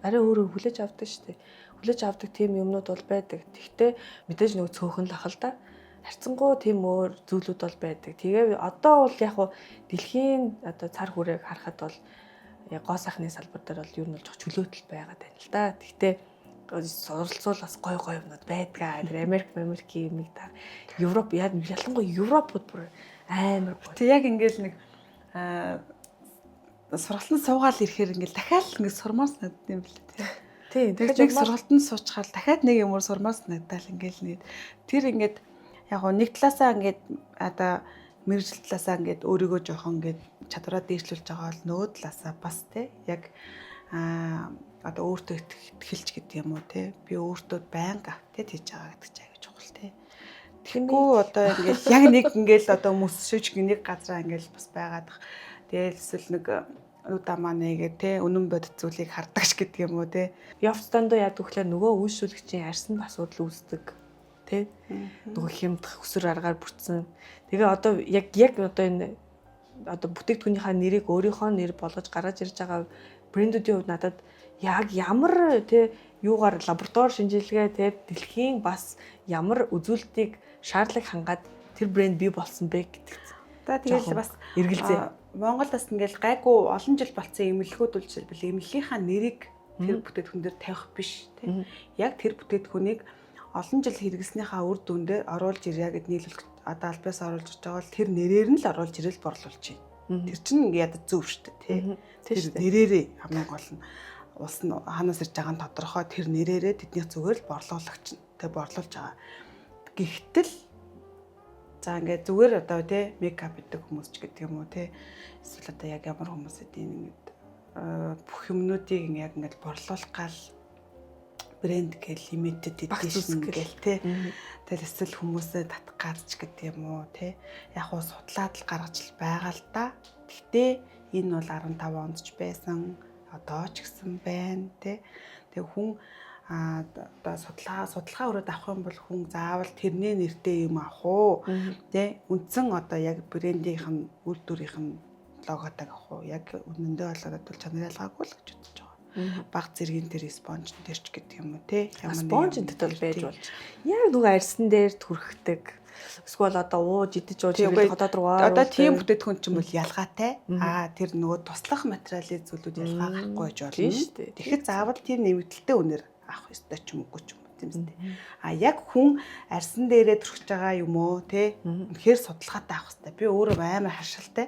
арай өөрөөр хүлээж авдаг шүү дээ. Хүлээж авдаг тийм юмнууд бол байдаг. Тэгвэл мэдээж нөгөө цөөхөн л ахал та. Харцангуй тийм өөр зүйлүүд бол байдаг. Тэгээ одоо бол яг хуу дэлхийн одоо цар хүрээг харахад бол гоо сайхны салбар дээр бол ер нь бол чөлөөтөл байгаад байна л да. Тэгтээ суралцуул бас гой юмнууд байдгаа. Тэр Америкийн юм та Европ ялангуяа Европууд бүр амар гоё. Тэг яг ингээл нэг сургалтанд суугаал ирэхээр ингээл дахиад ингээд сурмаар санагдсан юм билээ тий. Тийм. Тэгэхээр нэг сургалтанд суучгаад дахиад нэг юмор сурмаас надад ингээл нэг тэр ингээд яг гоо нэг талаасаа ингээд одоо мэрэгжил талаасаа ингээд өөрийгөө жоохон ингээд чадвараа дээшлүүлж байгаа бол нөгөө талаасаа бас те яг одоо өөртөө ихтгэлж гэдэг юм уу те би өөртөө байнга апдейт хийж байгаа гэдэг чинь аягүй чухал те. Тэгэхгүй одоо ингээд яг нэг ингээд одоо мөсшөж нэг газараа ингээд бас байгаад. Тэгэл эсвэл нэг удаа нэгээ те үнэн бодит зүйлийг хардагч гэдэг юм уу те. Явцдандаа яд гэхлээр нөгөө үйлшүүлэгчийн арьсан асуудал үүсдэг те. Нөгөө хямдах өсөр аргаар бүтсэн. Тэгээ одоо яг одоо энэ одоо бүтээгдэхүүнийхээ нэрийг өөрийнхөө нэр болгож гаргаж ирж байгаа брэндүүдийн хувьд надад яг ямар те юугаар лаборатори шинжилгээ те дэлхийн бас ямар үзүүлэлтийг шаардлага хангаад тэр брэнд бий болсон бэ гэдэг. За тэгэл бас эргэлзээ. Монголд бас ингээл гайгүй олон жил болсон эмнэлгүүд бол жишээлбэл эмнэлгийнхаа нэрийг тэр бүтээгдэхүүн дээр тавих биш тийм. Яг тэр бүтээгдэхүүнийг олон жил хэрэглэснийхаа үр дүн дээр оруулж ирья гэд нийлүүлэх одоо албаас оруулж ирж байгаа бол тэр нэрээр нь л оруулж ирэл борлуулж байна. Тэр чинь ингээд зөв шүү дээ тийм. Тэр нэрээрээ хамгийн гол нь улс нь ханаас ирж байгаа нь тодорхой тэр нэрээрээ тэдний зүгээр л борлуулагч нь тэг борлуулж байгаа. Гэхдээ за ингээд зүгээр одоо тий мейкап гэдэг хүмүүс ч гэдэг юм уу тий эсвэл одоо яг ямар хүмүүс эдийн ингээд бүх юмнуудыг яг ингээд борлуулах гал брэнд гэл limited edition гэл тий тэгэл эсвэл хүмүүсээ татах газч гэдэг юм уу тий яг уу судлаад л гаргаж л байгаа л да. Гэхдээ энэ бол 15 онд ч байсан одоо ч гэсэн байна тий тэг хүн одоо судалгаа өрөөд авах юм бол хүн заавал тэрний нэртэй юм авах уу тий үндсэн одоо яг брендийнх нь үйлдвэрийнх нь логотойг авах уу яг үнэндээ болоод бол чанар ялгаагүй л гэж бодож байгаа. Баг зэргийн тэр спонж дээр ч гэдэг юм уу тий ямар спонжид бол байж болж яг нөгөө арьсан дээр түрхдэг эсвэл одоо ууж идэж ууж ирэл хотод руу одоо тийм бүтээтгүн ч юм бол ялгаатай тэр нөгөө туслах материалын зүйлүүд ялгаа гарахгүй байж болно шүү дээ. Тэгэхэд заавал тийм нэмэгдэлтэй үнээр авах ёстой ч юм уу тийм үстэй. Яг хүн арьсан дээрээ төрөж байгаа юм уу те үнэхээр судалгаатай авах ёстой. Би өөрөө амар харшилтай.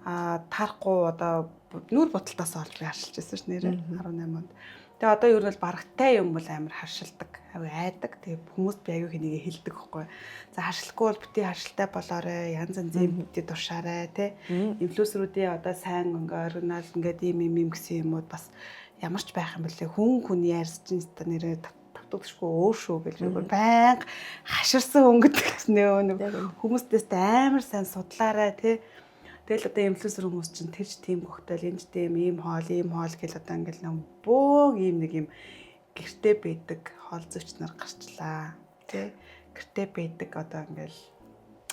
Тарахгүй одоо нүүр бодолтоос олж би харшилж байсан ш нэрээ 18 онд. Тэгээ одоо ер нь бол барагтай юм бол амар харшилдаг, аягүй айдаг. Тэгээ хүмүүс би аягүй хэнийг хэлдэг байхгүй. За харшилахгүй бол бити харшилтай болоорой, янз янзын бити туршаарай те. Инфлюенсерүүдийн одоо сайн оригинал ингээд юм гэсэн юмуд бас ямар ч байх юм бэлээ хүний арьс чинь нэрээ тавтагдчихгүй өөр шүү гэж байнга хаширсан хүн гэдэг нөө хүмүүстээс амар сайн судлаарай тий. Тэгэл одоо инфлюенсер хүмүүс чинь тэрч тийм гохтол энэ тийм ийм хоол гэл одоо ингээл бөө ийм нэг юм гэртээ байдаг хоол зүйч нар гарчлаа тий. Гэртээ байдаг одоо ингээл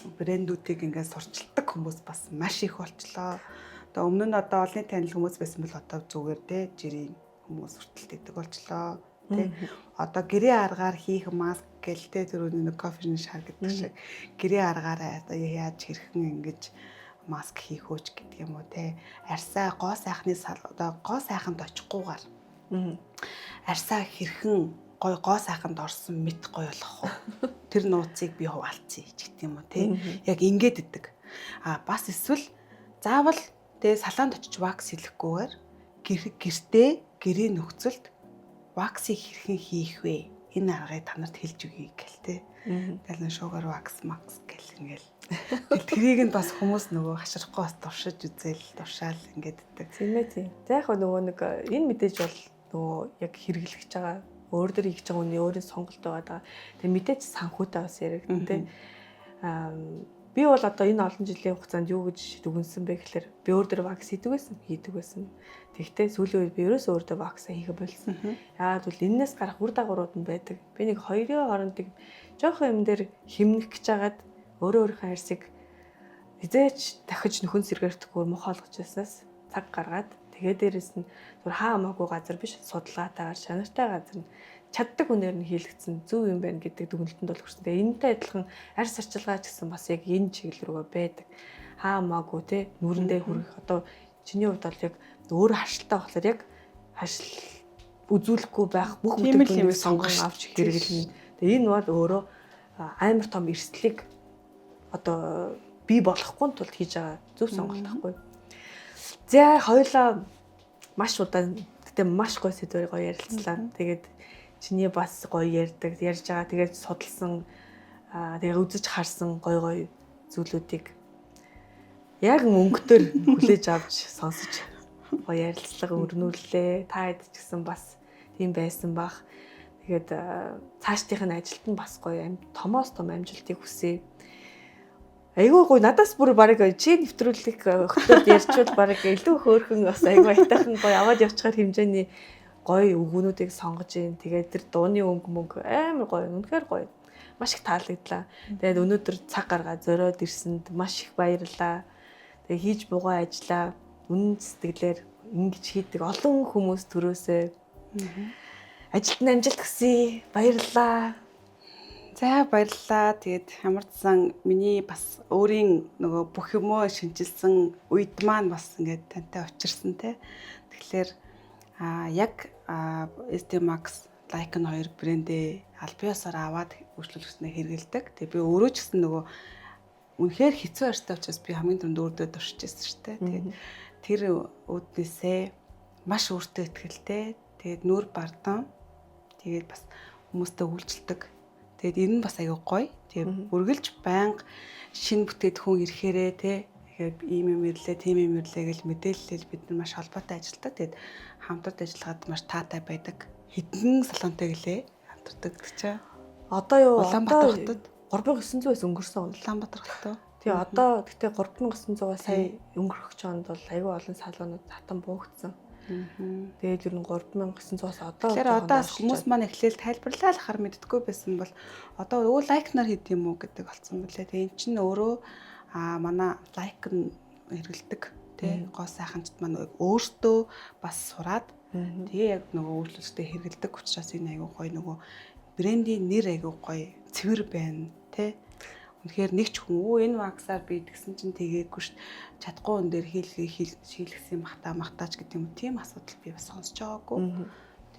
брэндүүдийг ингээд сурчилдаг хүмүүс бас маш их болчлоо. Одоо өмнө нь одоо олонний танил хүмүүс байсан бол одоо зүгээр те жирийн хүмүүс хүртэл тэгдэг болчлоо те. Одоо гэрээ аргаар хийх маск гэл те тэр нэг кофений шар гэдэг шиг гэрээ аргаараа одоо яаж хэрхэн ингэж маск хийх ooч гэдэг юм уу те. Арьсаа гоо сайхны одоо гоо сайханд очихгүйгээр арьсаа хэрхэн гоо сайханд орсон мэт гоё болох уу. Тэр нууцыг би хуваалцъя гэдэг юм уу те. Яг ингэж идэг. Бас эсвэл заавал тэгээ салаанд очиж вакс хийхгүйгээр гэртээ гэрийн нөхцөлд ваксыг хэрхэн хийх вэ? Энэ аргыг та нарт хэлж өгье гэл те. Тэгэл шугар вакс макс гэл ингээл. Тэрийг нь бас хүмүүс нөгөө хашрахгүй бас туршиж туршаал ингээд иддэг. Тийм ээ тийм. За яг нөгөө нэг энэ мэдээж бол нөгөө яг хэрэглэж байгаа өөр дөр хийж байгаа үний өөрийн сонголт байгаа. Тэгээ мэдээж санхүүтэй бас яригдэн те. Би бол одоо энэ олон жилийн хугацаанд юу гэж дүгнсэн бэ гэхээр би өөр дөр вакс хийдэг байсан. Тэгтээ сүүлийн үед би ерөөсөө өөр дөр вакс хийх болсон. Яагаад бол энээс гарах үр дагаврууд нь байдаг. Би нэг хоёрын хооронд жоохон юм дээр хэмнэх гэж хагаад өөрийнхөө арьсыг хизээч дахиж нөхөн сэргээртэхгүй муухай олгож байснаас цаг гаргаад тэгээ дээрэс нь зүр хаа хамаагүй газар биш судалгаатайгаар чанартай газар нь чаддаг үнээр нь хийлгцэн зөв юм байна гэдэг дүгнэлтэнд бол хүрсэн. Тэгээ энэтэй адилхан арьс арчилгаа ч гэсэн бас яг энэ чиглэл рүү байдаг. Хаа хамаагүй те нүрэндээ хүрэх одоо чиний хувьд бол яг өөр харшилтай болохоор яг харшил үзүүлэхгүй байх бүх бүтээгдэхүүнийг сонгон авч хэрэглэнэ. Тэгээ энэ бол өөрөө амар том эрсдлийг одоо бий болохгүй тулд хийж байгаа зөв сонголт байхгүй. За хоёулаа маш удаан Гэтэ маш гоё сэдвээр гоё ярилцлаа. Тэгээд чиний бас гоё ярьдаг, ярьж байгаа. Тэгээд судалсан тэгээд үзэж харсан гоё зүйлүүдийг яг өнгөтөр хүлээж авч сонсож гоё ярилцлага өрнүүллээ. Та хэд ч гэсэн бас тийм байсан бах. Тэгээд цаашдынх нь ажилд нь бас гоё томоос том амжилтыг хүсье. Айгүй гоё надаас бүр баг чи нэвтрүүлэг хөтөд ярьчвал баг илүү хөөрхөн бас айгүй айтайхан гоё аваад явчихар хэмжээний гоё өггөнүүдийг сонгож ийн. Тэгээд тэр дууны мөнгө амар гоё, үнэхээр гоё. Маш их таалагдлаа. Тэгээд өнөөдөр цаг гаргаад зориод ирсэнд маш их баярлалаа. Тэгээд хийж бугаа ажиллаа. Үнэн сэтгэлээр ингэж хийдэг олон хүмүүс төрөөсөө ажилд нь амжилт хүсье. Баярлалаа. За баярлалаа. Тэгээд ямар ч сан миний бас өөрийн нөгөө бүх юмөө шинжилсэн үед маань бас ингээд тантай очирсан те. Тэгэхээр яг SD Max Like-ын хоёр брэндээ аль биесээр аваад үйлчлүүлснээр хэрэгэлдэг. Тэгээ би өөрөө ч гэсэн нөгөө үнэхээр хэцүү арьстай учраас би хамгийн түрүүнд өөртөө дуршиж байсан шүү дээ. Тэгээд тэр үүднээсээ маш өөртөө ихтэй. Тэгээд нүур бардам. Тэгээд бас хүмүүстэй үйлчлдэг. Тэгээд энэ нь бас аягүй гоё. Тэгээд үргэлж байнга шинэ бүтээгдэхүүн ирэхээрээ те тэгээд ийм юм ирлээ, тийм юм ирлээ гэж мэдээлэл бид нар маш холбоотой ажилладаг. Тэгээд хамтарч ажиллагаад маш таатай байдаг. Хэдэн салонтой гэлээ хамтардаг гэж. Одоо юу Улаанбаатар хотод 3900-аас өнгөрсөн. Улаанбаатар хотод. Тэгээ одоо гэхдээ 3900-аас сая өнгөрөх чонд бол аюу олон салонууд татан буugдсан. Тэгээд ер нь 3900-аас одоо тэгэхээр одоо хүмүүс маань эхлээл тайлбарлаа л хар мэддэггүй байсан бол одоо өө лайкнаар хийд юм уу гэдэг болсон мөлий. Тэгээ эн чинь өөрөө манай лайк нь хэрэгэлдэг тий гоо сайханчд маань өөртөө бас сураад тэгээ яг нөгөө үйлчлэлтэй хэрэгэлдэг учраас энэ аягүй гоё нөгөө брендийн нэр аягүй гоё цэвэр байна тий. Үнэхээр нэг ч хүн энэ ваксаар би тэгсэн чинь тэгээгүй ш чадахгүй өн дээр хийлгэсэн махтаач гэдэг юм. Тийм асуудал би бас сонсож байгаагүй.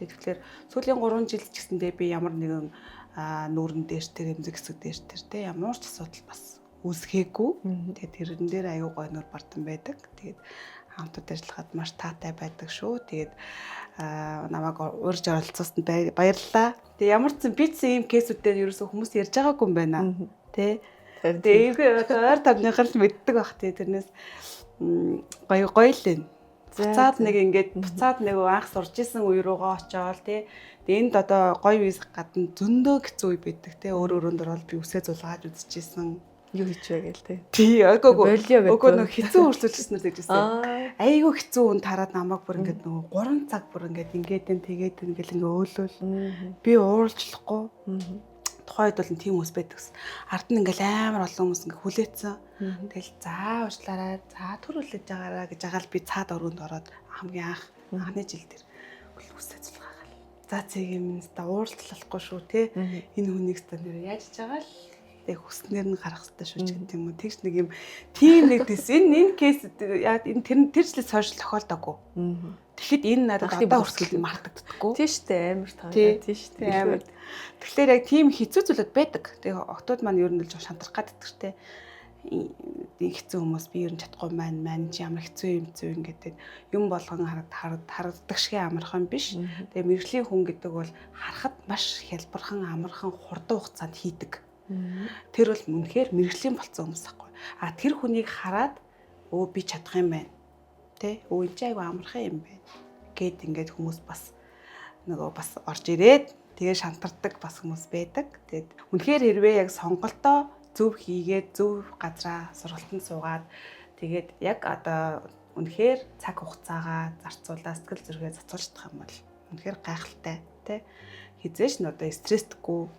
Тэгэхээр сүүлийн 3 жил ч гэсэндээ би ямар нэгэн нүүрэн дээр тэр эмзэг хэсэг дээр тэр те ямар ч асуудал бас үүсгээгүй. Тэгээд тэрэн дээр аюу гой нөр бардам байдаг. Тэгээд хамтад ажиллахад маш таатай байдаг шүү. Тэгээд намайг урьж оролцоосонд баярлалаа. Тэгээд ямар ч би ч ийм кейсүүдээр ерөөсөө хүмүүс ярьж байгаагүй юм байна. Тэ. Тэгээд ойр тавныхаар л мэддэг бах тий. Тэрнээс гоё л энэ. Буцаад нэг ингээд буцаад нэг анх сурж исэн үе руугаа очиод тий. Тэгээд энд одоо гоё виз гадна зөндөө хэцүү үе байдаг тий. Өөр өөрөнд ороод би үсээ зулгааж үзчихсэн. Юу хийчихвэ гээл тий. Тий, өгөө нөх хэцүү хөрслөлтснөр тэгжсэн. Айгүй хэцүү үн тараад намайг бүр ингээд нөгөө 3 цаг бүр ингээд тэгээд ингээд өөлөөл. Би уурлжлахгүй. Тухайд бол тийм хүмүүс байдаг. Ард нь ингээл амар олон хүмүүс ингээ хүлээцсэн. Тэгэл заа уучлаарай, заа төрүүлж байгаараа гэж агаал би цаад өрөөнд ороод хамгийн анхны жил дээр үсээ цулгаагаал. За цэг юм ста уурлахгүй шүү те. Энэ хүнийг ста нэр яаж байгаа л тэг хүснээр нь гарах хэрэгтэй шүү ч гэдэг юм уу. Тэгж нэг юм тийм нэг дэс энэ кейс яг энэ тэрчлээс хойш тохиолдоогүй. Тэгэхэд энэ надад одоо хүртэл мартагддаггүй. Тийм шүү дээ амар таа. Тийм шүү дээ амар. Тэгэхээр яг тийм хэцүү зүйлүүд байдаг. Тэгээ октод маань ер нь л шантарх гаддаг штэ. Хэцүү хүмүүс би ер нь чадахгүй маань чи ямар хэцүү юм зүү ингээд юм болгон харагддаг шиг амархан биш. Тэгээ мэрэгжлийн хүн гэдэг бол харахад маш хялбархан амархан хурдан хугацаанд хийдэг. Тэр бол үнэхээр мэрэгжлийн болцсон хүмүүс ахгүй. Тэр хүнийг хараад өө би чадах юм байна. Тэ өө энэ айгу амархан юм байна. Гэт ингээд хүмүүс бас нөгөө бас орж ирээд тэгээ шантардаг бас хүмүүс байдаг. Тэгээд үнэхээр хэрвээ яг сонголтоо зөв хийгээд зөв газраа сургалтанд суугаад тэгээд яг одоо үнэхээр цаг хугацаагаа зарцуулаад сэтгэл зүргээ зацуулчих юм бол үнэхээр гайхалтай тий. Хизээш нь одоо стресстгүй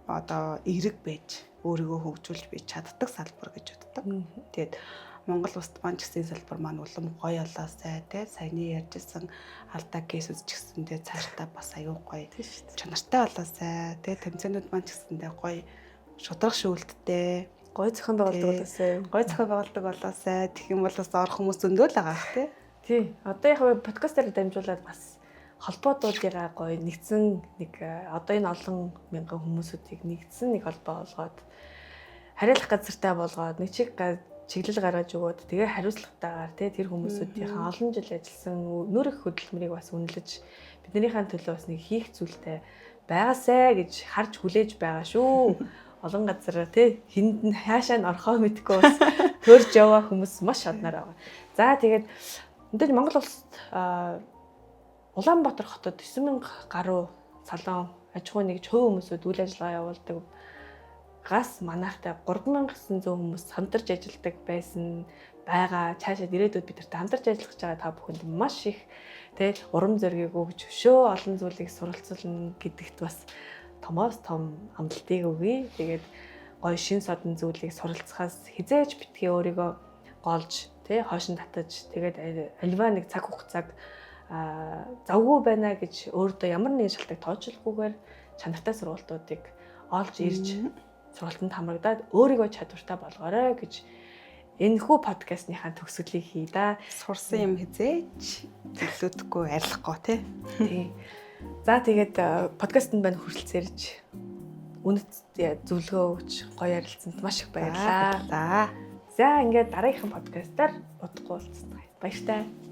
одоо эерэг байж өөрийгөө хөгжүүлж бий чаддаг салбар гэж боддог. Тэгээд Монгол улсад маань ч гэсэн салбар маань улам гоё олоосай тий саяны ярьжсэн алдаа кейсүүд ч гэсэндээ цаашдаа бас аюу гоё чанартай олоосай тий тэмцээнүүд маань ч гэсэндээ гоё шудрах шүүлттэй гоё зохион байгуулдаг болоосай тэгэх юм бол бас орох хүмүүс зөндөө л байгаа тий. Тий одоо яг подкастаар дамжуулаад бас холбоотуудыгаа гоё нэгдсэн нэг одоо энэ олон мянган хүмүүсүүдийг нэгдсэн нэг холбоо олгоод хариулах газартай болгоод нэг чиг чиглэл гаргаж өгөөд тэгээ хариуцлагатайгаар тэр хүмүүсүүдийн олон жил ажилласан өнөр их хөдөлмөрийг бас үнэлж биднийхэн төлөө бас нэг хийх зүйлтэй байгаасай гэж харж хүлээж байгаа шүү. Олон газар хүнд нь хаашаа н орхоо мэдгүй бас төрж яваа хүмүүс маш шаднаар байгаа. За тэгээд мэдээж Монгол улсад Улаанбаатар хотод 9000 гаруй салон аж ахуйн нэгж хувь хүмүүсүүд үйл ажиллагаа явуулдаг. Гас манайхтай 3900 хүмүүс хамтарч ажилладаг байсан байгаа. Цаашаа ирээдүйд бидэртэй хамтарч ажиллах гэж байгаа та бүхэнд маш их урам зориг өгж өшөө олон зүйлийг суралцуулна гэдэгт бас томоос том амлалтыг өгье. Тэгээд гоё шин содон зүйлийг суралцахаас хизээж битгий өөрийгөө голж хойш нь татаж тэгээд альва нэг цаг хугацааг завгүй байна гэж өөртөө ямар нэгэн шалтгаан тооцоолохгүйгээр чанартай сургалтуудыг олж ирж сургалтанд хамрагдаад өөрийгөө чадвартай болгоорой гэж энэхүү подкастныхаа төгсгөлийг хий да. Сурсан юм хизээч зөвлөдөггүй арилахгүй тий. За тэгээд подкастт байна хүрэлцээрж үнэт зөвлөгөө өгч гоё ярилцсанд маш их баярлалаа. За ингээд дараагийнхын подкастаар удахгүй уулзцгаая. Баяртай.